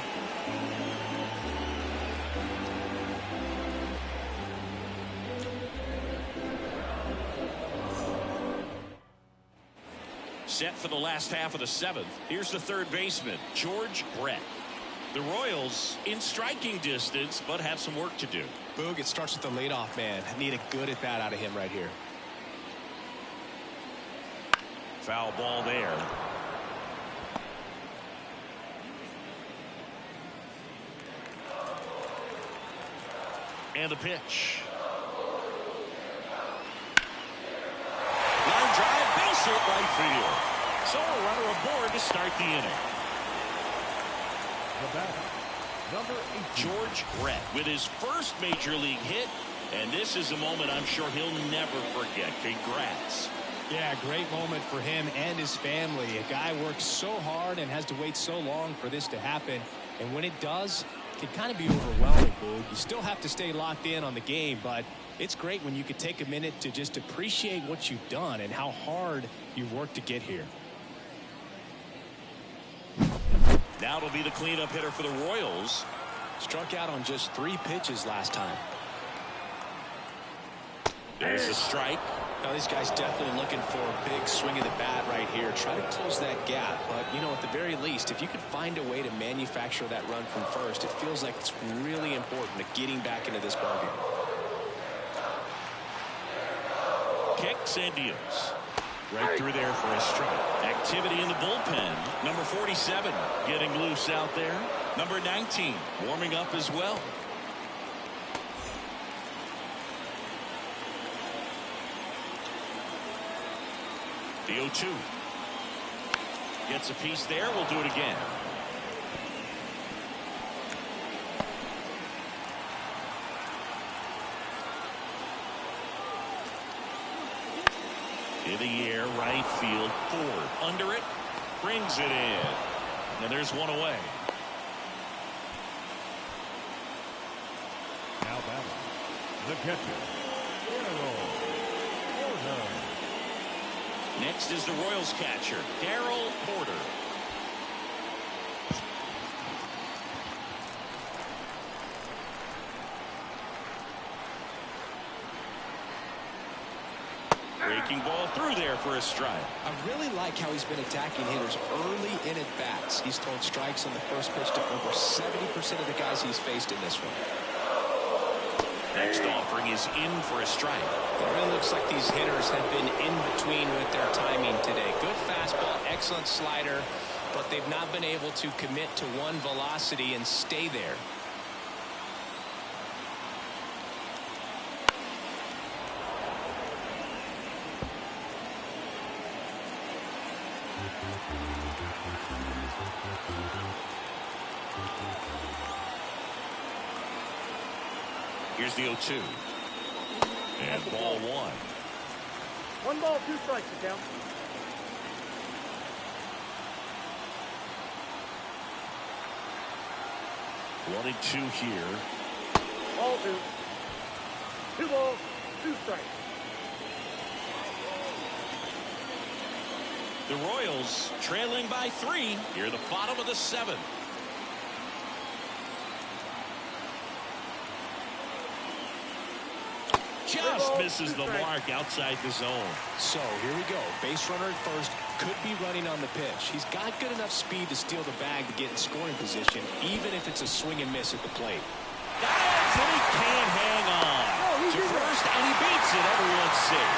Set for the last half of the 7th. Here's the third baseman, George Brett. The Royals in striking distance, but have some work to do. Boog, it starts with the leadoff man. I need a good at bat out of him right here. Foul ball there. And the pitch. Line drive, base hit right field. So a runner aboard to start the inning. The batter, number 8, George Brett with his first major league hit, and this is a moment I'm sure he'll never forget. Congrats. Yeah, great moment for him and his family. A guy works so hard and has to wait so long for this to happen. And when it does, it can kind of be overwhelming, Boog. You still have to stay locked in on the game, but it's great when you could take a minute to just appreciate what you've done and how hard you've worked to get here. Now it'll be the cleanup hitter for the Royals. Struck out on just 3 pitches last time. There's a strike. Now, these guys definitely looking for a big swing of the bat right here. Try to close that gap. But, you know, at the very least, if you could find a way to manufacture that run from first, it feels like it's really important to getting back into this ballgame. Kicks and deals. Right through there for a strike. Activity in the bullpen. Number 47 getting loose out there. Number 19 warming up as well. The 0-2. Gets a piece there. We'll do it again. In the air, right field, forward, under it, brings it in. And there's one away. now batting, the catcher, Porter. Next is the Royals catcher, Darryl Porter. Breaking ball through there for a strike. I really like how he's been attacking hitters early in at bats. He's thrown strikes on the first pitch to over 70% of the guys he's faced in this one. Next offering is in for a strike. It really looks like these hitters have been in between with their timing today. Good fastball, excellent slider, but they've not been able to commit to one velocity and stay there. Here's the 0-2. And ball one. 1 ball, 2 strikes, the count. One and two here. Ball 2. 2 balls, 2 strikes. The Royals trailing by 3 near the bottom of the 7th. Just misses the mark outside the zone. So here we go. Base runner at first, could be running on the pitch. He's got good enough speed to steal the bag to get in scoring position, even if it's a swing and miss at the plate. Dives and he can't hang on to first, and he beats it. Everyone's safe.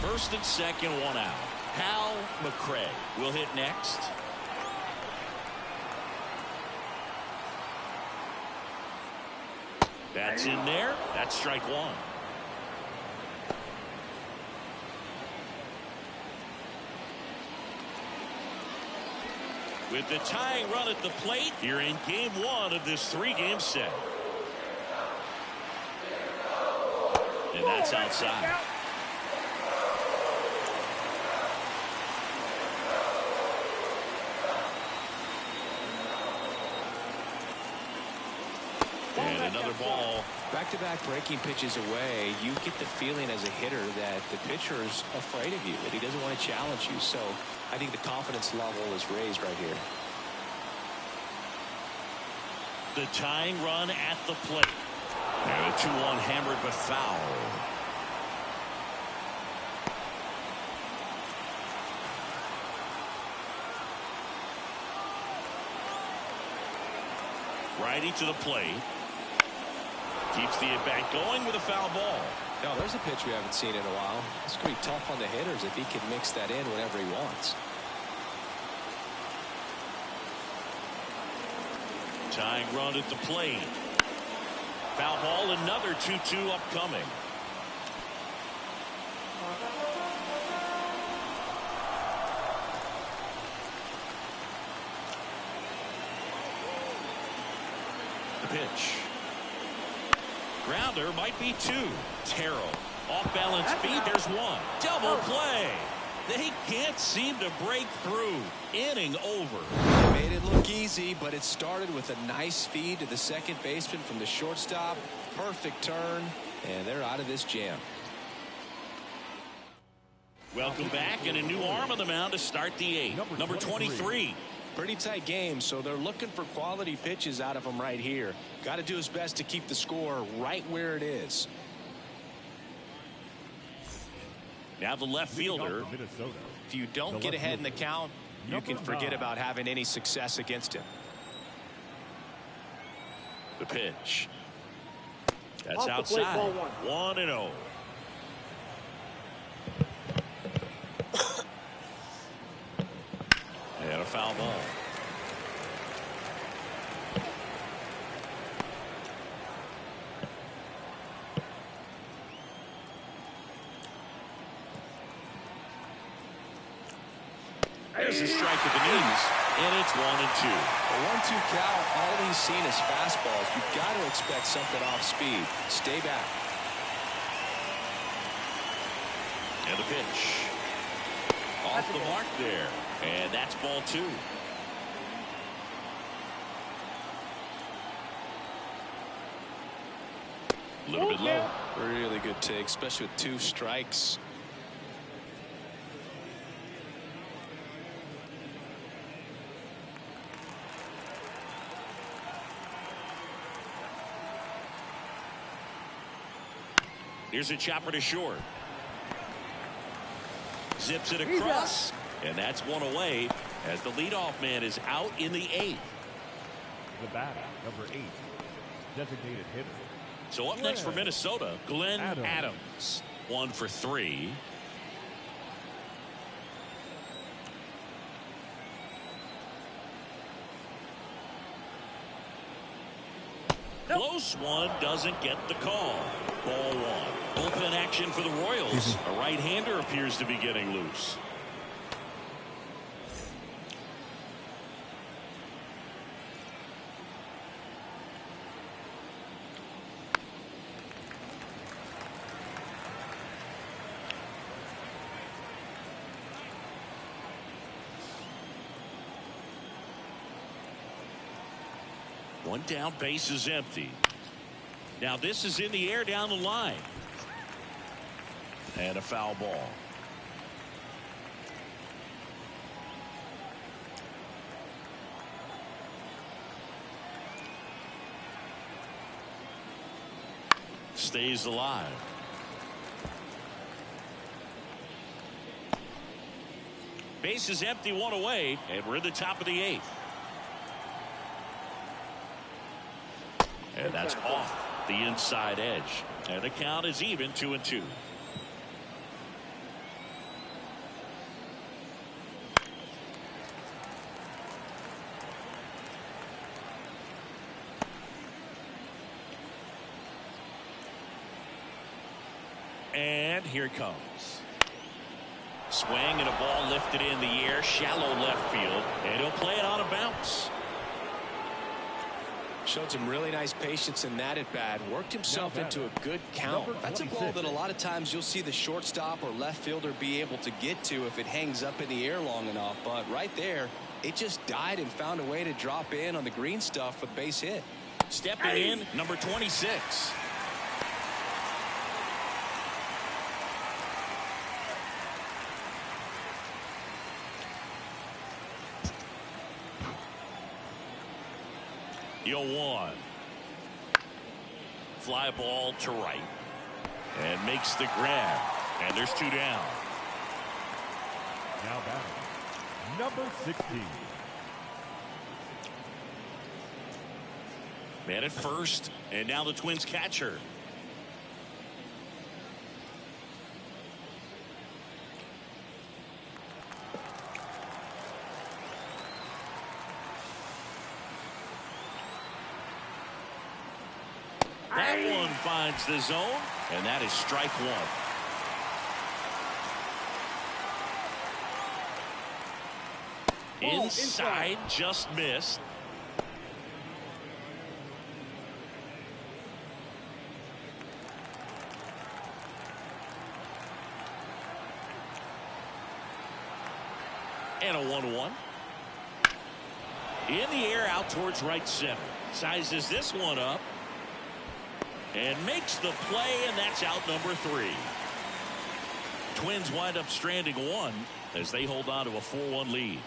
First and second, one out. Hal McCray will hit next. That's in there. That's strike one. With the tying run at the plate here in game one of this three-game set. And that's outside. And another ball. Back-to-back breaking pitches away, you get the feeling as a hitter that the pitcher is afraid of you, that he doesn't want to challenge you. So I think the confidence level is raised right here. The tying run at the plate. And a 2-1 hammered but foul. Righty to the plate. Keeps the at-bat going with a foul ball. No, there's a pitch we haven't seen in a while. It's going to be tough on the hitters if he can mix that in whenever he wants. Tying run at the plate. Foul ball, another 2-2 upcoming. The pitch. Grounder might be two. Terrell. Off balance feed. There's one. Double play. They can't seem to break through. Inning over. Made it look easy, but it started with a nice feed to the second baseman from the shortstop. Perfect turn, and they're out of this jam. Welcome back, and a new arm on the mound to start the eighth. Number 23. Pretty tight game, so they're looking for quality pitches out of him right here. Got to do his best to keep the score right where it is. Now the left fielder. If you don't get ahead in the count, you can forget about having any success against him. The pitch. That's outside. 1-0. And a foul ball. There's a strike at the knees, and it's 1-2. A 1-2 count, all he's seen is fastballs. You've got to expect something off speed. Stay back. And the pitch. Off the mark there. And that's ball two. A little bit low. Really good take, especially with two strikes. Here's a chopper to short. Zips it across. And that's one away as the leadoff man is out in the eighth. The batter, number 8, designated hitter. So up next for Minnesota, Glenn Adams. 1 for 3. Close one, doesn't get the call. Ball one. Bullpen action for the Royals. A right-hander appears to be getting loose. One down, base is empty. Now this is in the air down the line. And a foul ball. Stays alive. Base is empty, one away, and we're in the top of the eighth. And that's off the inside edge. And the count is even, 2-2. And here it comes. Swing and a ball lifted in the air, shallow left field, and he'll play it on a bounce. Showed some really nice patience in that at bat. Worked himself into a good count. That's a ball that a lot of times you'll see the shortstop or left fielder be able to get to if it hangs up in the air long enough. But right there, it just died and found a way to drop in on the green stuff with base hit. Stepping in, number 26. Yo, 1. Fly ball to right. And makes the grab. And there's 2 down. Now batting, number 16. Man at first. And now the Twins catcher. That one finds the zone, and that is strike 1. Inside, just missed. And a 1-1. In the air out towards right center. Sizes this one up. And makes the play, and that's out number 3. Twins wind up stranding 1 as they hold on to a 4-1 lead.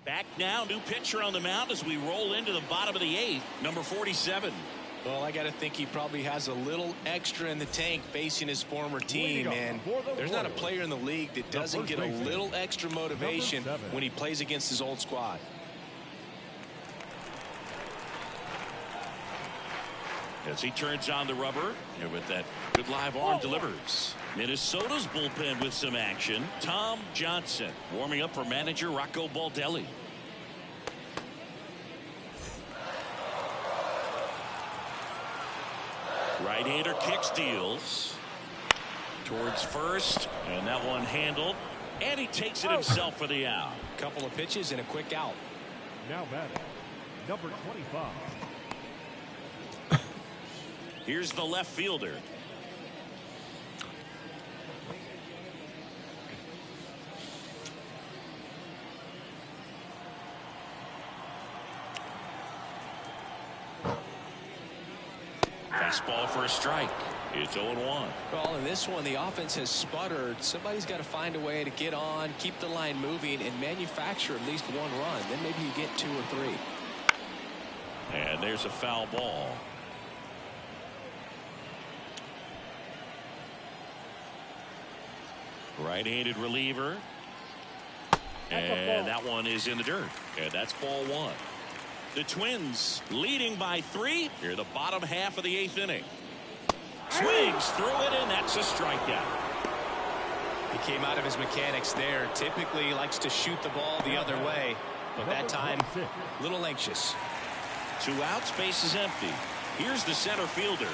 Back now, new pitcher on the mound as we roll into the bottom of the 8th, number 47. Well, I got to think he probably has a little extra in the tank facing his former team, and there's not a player in the league that doesn't get a little extra motivation when he plays against his old squad. As he turns on the rubber, and with that good live arm delivers. Minnesota's bullpen with some action. Tom Johnson warming up for manager Rocco Baldelli. Right-hander kick steals towards first, and that one handled, and he takes it himself for the out. Couple of pitches and a quick out. Now batting, number 25. Here's the left fielder. Fastball for a strike. It's 0-1. Well, in this one, the offense has sputtered. Somebody's got to find a way to get on, keep the line moving, and manufacture at least 1 run. Then maybe you get 2 or 3. And there's a foul ball. Right-handed reliever. And that one is in the dirt. And that's ball 1. The Twins leading by 3 here in the bottom half of the 8th inning. Swings through it, and that's a strikeout. He came out of his mechanics there. Typically he likes to shoot the ball the other way, but that time a little anxious. 2 outs, base is empty. Here's the center fielder.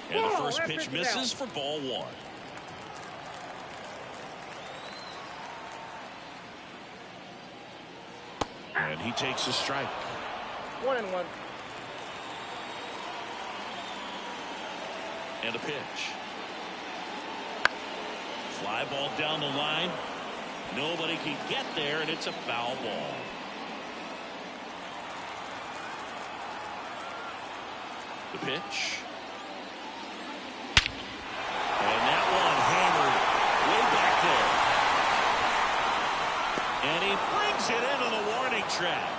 And the first pitch misses for ball 1. And he takes a strike. 1-1. And a pitch. Fly ball down the line. Nobody can get there, and it's a foul ball. The pitch. And that one hammered way back there. And he brings it into the warning track.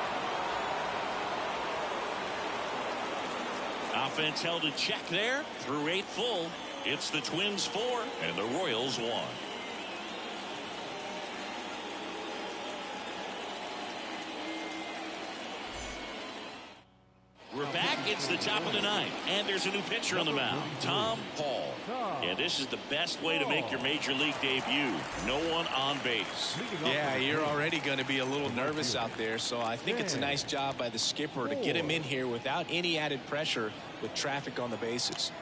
Offense held in check there through 8 full. It's the Twins 4 and the Royals 1. We're back. It's the top of the 9th, and there's a new pitcher on the mound, Tom Paul. And this is the best way to make your major league debut. No one on base. Yeah, you're already going to be a little nervous out there, so I think it's a nice job by the skipper to get him in here without any added pressure with traffic on the bases.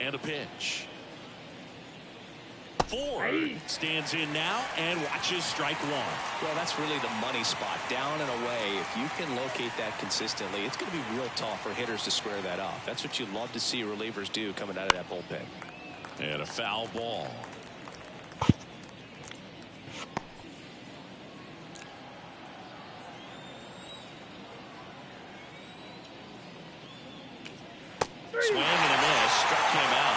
And a pitch. Ford stands in now and watches strike one. Well, that's really the money spot, down and away. If you can locate that consistently, it's going to be real tough for hitters to square that off. That's what you love to see relievers do coming out of that bullpen. And a foul ball. Swing and a miss, struck him out.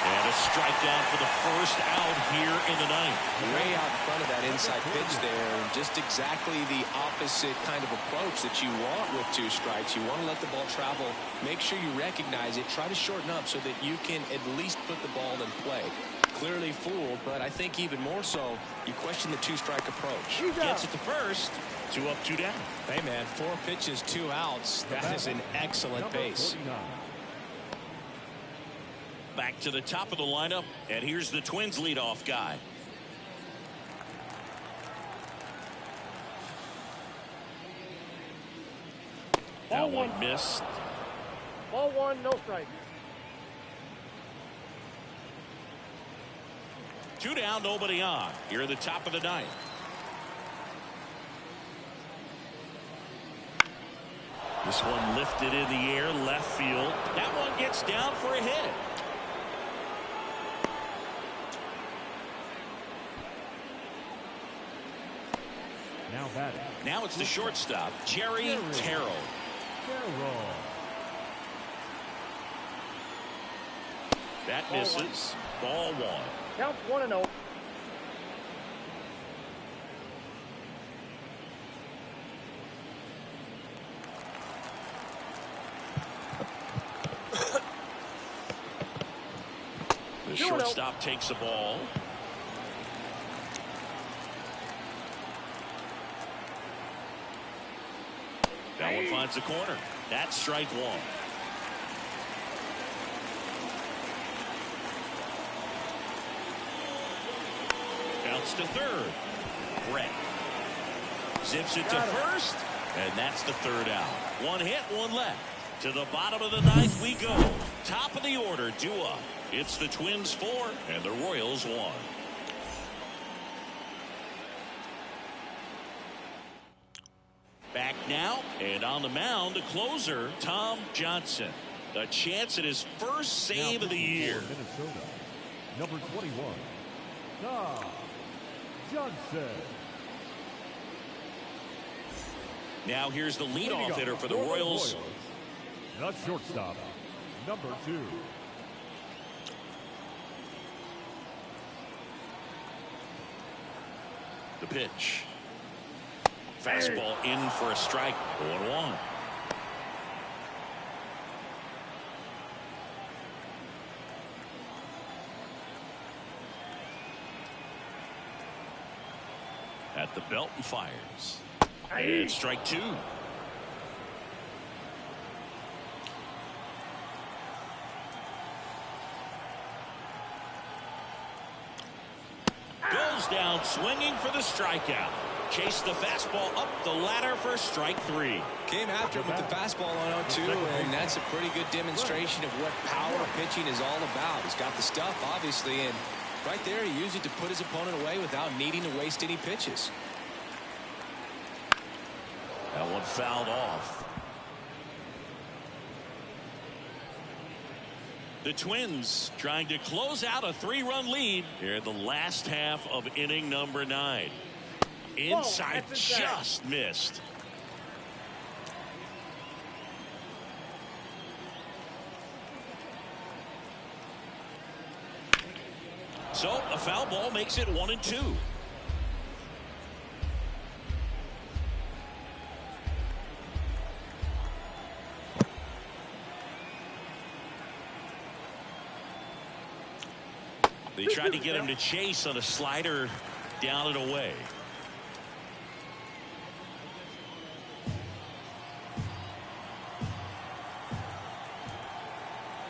And a strikeout for the first out here in the ninth. Way out in front of that inside pitch there. And just exactly the opposite kind of approach that you want with 2 strikes. You want to let the ball travel. Make sure you recognize it. Try to shorten up so that you can at least put the ball in play. Clearly fooled, but I think even more so, you question the 2-strike approach. Gets it to first. 2 up, 2 down. Hey, man, 4 pitches, 2 outs. That is an excellent pace. Back to the top of the lineup, and here's the Twins leadoff guy. That one missed. Ball 1, no strike. 2 down, nobody on. Here at the top of the ninth. This one lifted in the air, left field. That one gets down for a hit. Now batting. Now it's the shortstop, Jerry Terrell. That misses. Ball 1. Counts 1-0. The shortstop takes the ball. That one finds the corner. That's strike 1. Bounce to third. Brett zips it to first, and that's the 3rd out. 1 hit, 1 left. To the bottom of the ninth we go. Top of the order, due up. It's the Twins 4 and the Royals 1. Back now, and on the mound, the closer, Tom Johnson. A chance at his first save of the year. Minnesota, number 21, Tom Johnson. Now here's the leadoff hitter for the Royals. The shortstop, number 2. The pitch. Fastball in for a strike. 0-1. At the belt and fires. And strike 2. Goes down swinging for the strikeout. Chase the fastball up the ladder for strike 3. Came after him with the fastball on 0-2, and that's a pretty good demonstration of what power pitching is all about. He's got the stuff, obviously, and right there he used it to put his opponent away without needing to waste any pitches. That one fouled off. The Twins trying to close out a 3-run lead here in the last half of inning number 9. Inside, just missed. So a foul ball makes it 1-2. They tried to get him to chase on a slider down and away.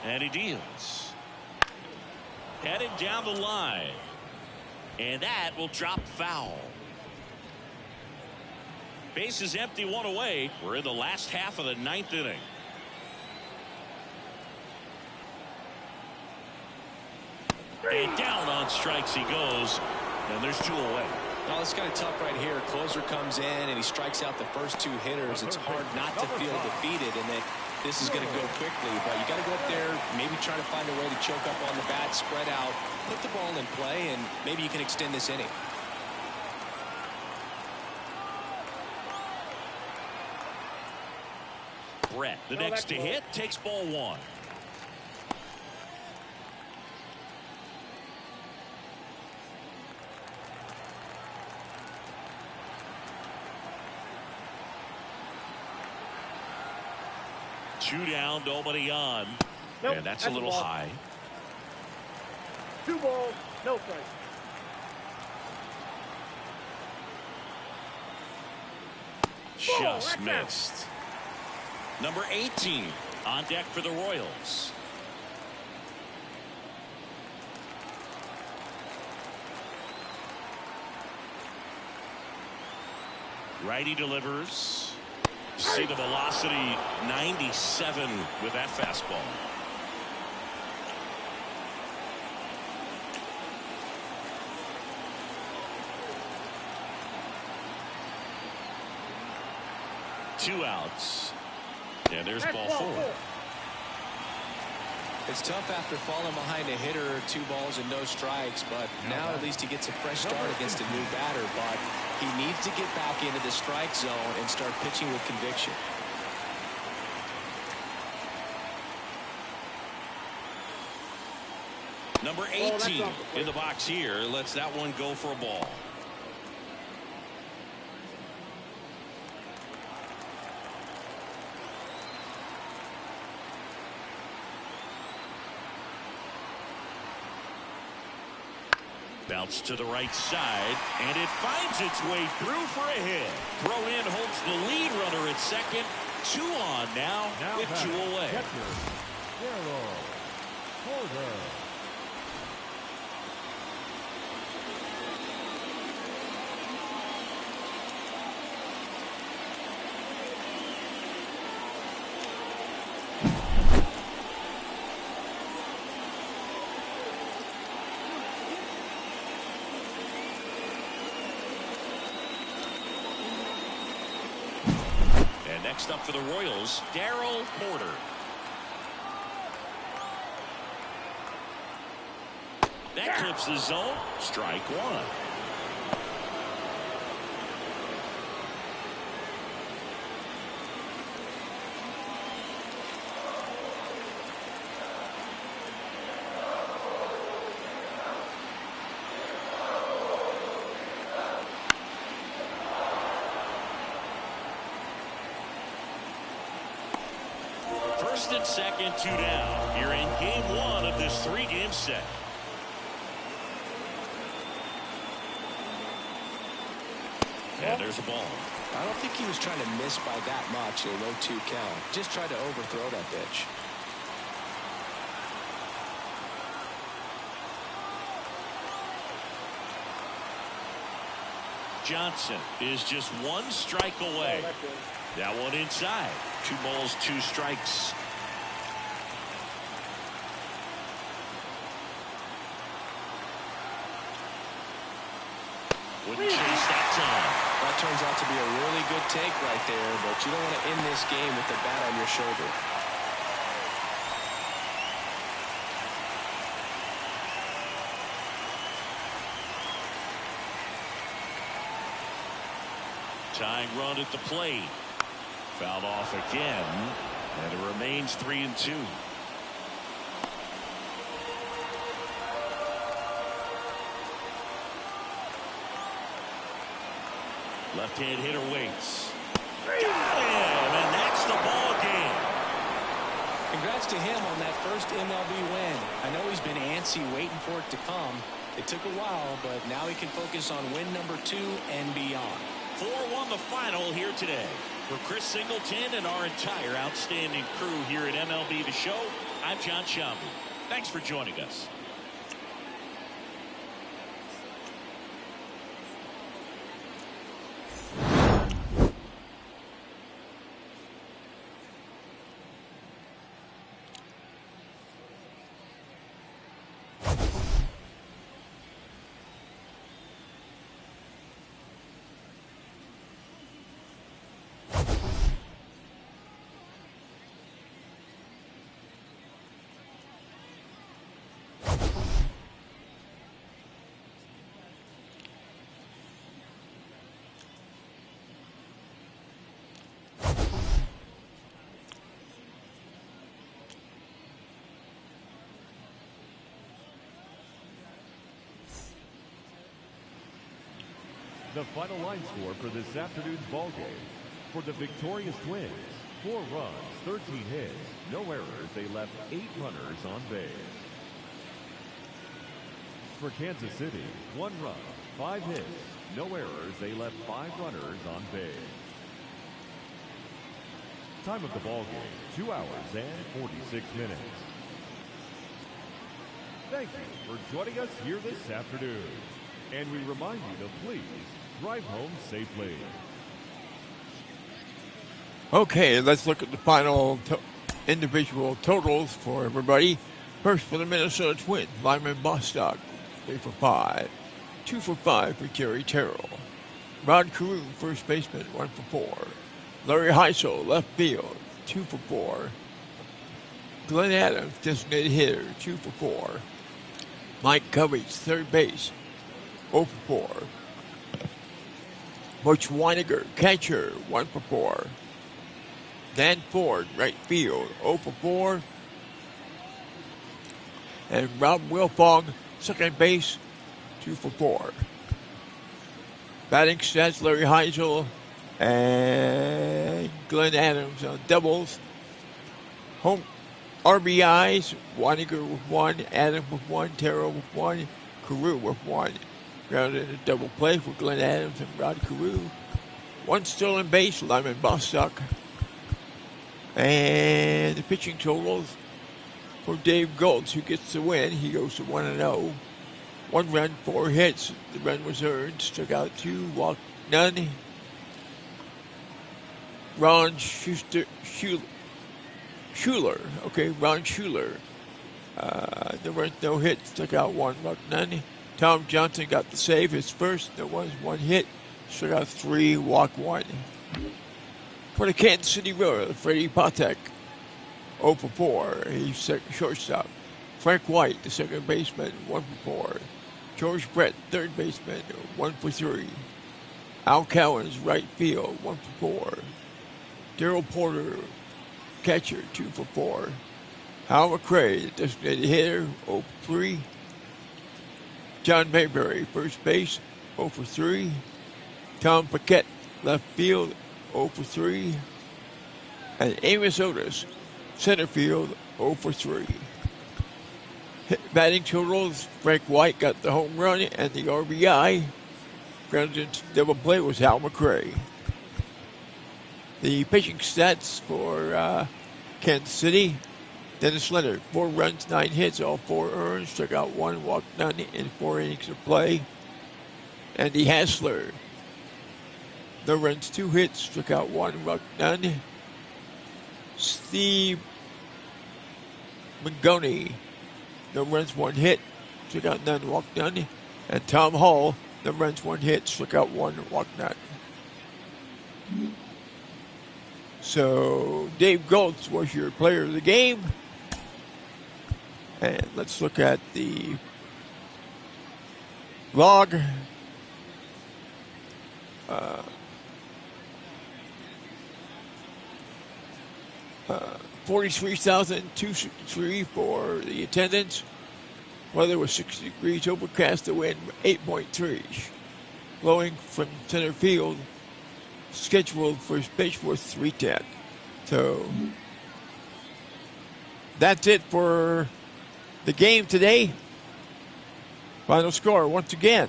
And he deals. Headed down the line. And that will drop foul. Base is empty, one away. We're in the last half of the ninth inning. And down on strikes he goes. And there's 2 away. Well, it's kind of tough right here. Closer comes in and he strikes out the first 2 hitters. It's hard not to feel defeated and that this is going to go quickly. But you got to go up there, maybe try to find a way to choke up on the bat, spread out, put the ball in play, and maybe you can extend this inning. Brett, the next to hit, takes ball 1. Two down, nobody on. Nope, and that's a little ball. high. 2 balls, no strike. Just missed. Number 18 on deck for the Royals. Righty delivers. See the velocity, 97 with that fastball. Two outs. And there's ball 4. It's tough after falling behind a hitter, 2 balls and no strikes, but now at least he gets a fresh start against a new batter. But he needs to get back into the strike zone and start pitching with conviction. Number 18 in the box here lets that one go for a ball. Bounce to the right side, and it finds its way through for a hit. Throw in holds the lead runner at second. 2 on now with 2 away. Next up for the Royals, Darryl Porter. That clips the zone. Strike 1. First and second, 2 down. You're in game 1 of this 3-game set. And there's a ball. I don't think he was trying to miss by that much in a 0-2 count. Just tried to overthrow that pitch. Johnson is just 1 strike away. That one inside. 2 balls, 2 strikes. Wouldn't chase that time. That turns out to be a really good take right there, but you don't want to end this game with the bat on your shoulder. Tying run at the plate. Fouled off again, and it remains 3-2. Left-hand hitter waits. Got him, and that's the ball game. Congrats to him on that first MLB win. I know he's been antsy waiting for it to come. It took a while, but now he can focus on win number 2 and beyond. 4-1 the final here today. For Chris Singleton and our entire outstanding crew here at MLB The Show, I'm John Shambu. Thanks for joining us. The final line score for this afternoon's ball game. For the victorious Twins, 4 runs, 13 hits, no errors. They left 8 runners on base. For Kansas City, 1 run, 5 hits, no errors. They left 5 runners on base. Time of the ball game, 2 hours and 46 minutes. Thank you for joining us here this afternoon. And we remind you to please drive home safely. Okay, let's look at the final individual totals for everybody. First for the Minnesota Twins, Lyman Bostock, 3 for 5. 2 for 5 for Jerry Terrell. Rod Carew, first baseman, 1 for 4. Larry Heisel, left field, 2 for 4. Glenn Adams, designated hitter, 2 for 4. Mike Covey, third base, 0 for 4. Butch Weiniger, catcher, 1 for 4. Dan Ford, right field, 0 for 4. And Rob Wilfong, second base, 2 for 4. Batting stats, Larry Heisel and Glenn Adams on doubles. Home RBIs, Weiniger with 1, Adams with 1, Terrell with 1, Carew with 1. Grounded in a double play for Glenn Adams and Rod Carew. 1 stolen base, Lyman Bostock. And the pitching totals for Dave Goltz, who gets the win. He goes to 1-0. 1 run, 4 hits. The run was earned. Struck out 2, walked none. Ron Schuler. Ron Schuler. There were no hits. Struck out 1, walked none. Tom Johnson got the save, his first. There was 1 hit. Struck out 3, walked 1. For the Kansas City Royals, Freddie Patek, 0 for 4. He's shortstop. Frank White, the second baseman, 1 for 4. George Brett, third baseman, 1 for 3. Al Cowens, right field, 1 for 4. Darrell Porter, catcher, 2 for 4. Hal McRae, the designated hitter, 0 for 3. John Mayberry, first base, 0 for 3. Tom Paquette, left field, 0 for 3. And Amos Otis, center field, 0 for 3. Batting totals, Frank White got the home run and the RBI. Grounded into double play was Hal McRae. The pitching stats for Kansas City, Dennis Leonard, 4 runs, 9 hits, all 4 earned, struck out 1, walked none in 4 innings of play. Andy Hassler, no runs, 2 hits, struck out 1, walked none. Steve Mangoni, no runs, 1 hit, struck out none, walked none. And Tom Hall, no runs, 1 hit, struck out 1, walked none. So Dave Goltz was your player of the game. And let's look at the log. 43,263 for the attendance. Weather was 60 degrees, overcast, the wind 8.3. Blowing from center field, scheduled for pitch was 310. So that's it for the game today. Final score, once again,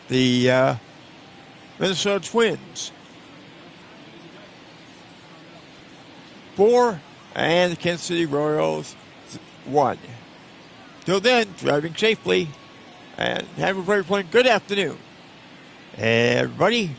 the Minnesota Twins 4 and the Kansas City Royals 1. Till then, driving safely and have a very pleasant good afternoon. Everybody.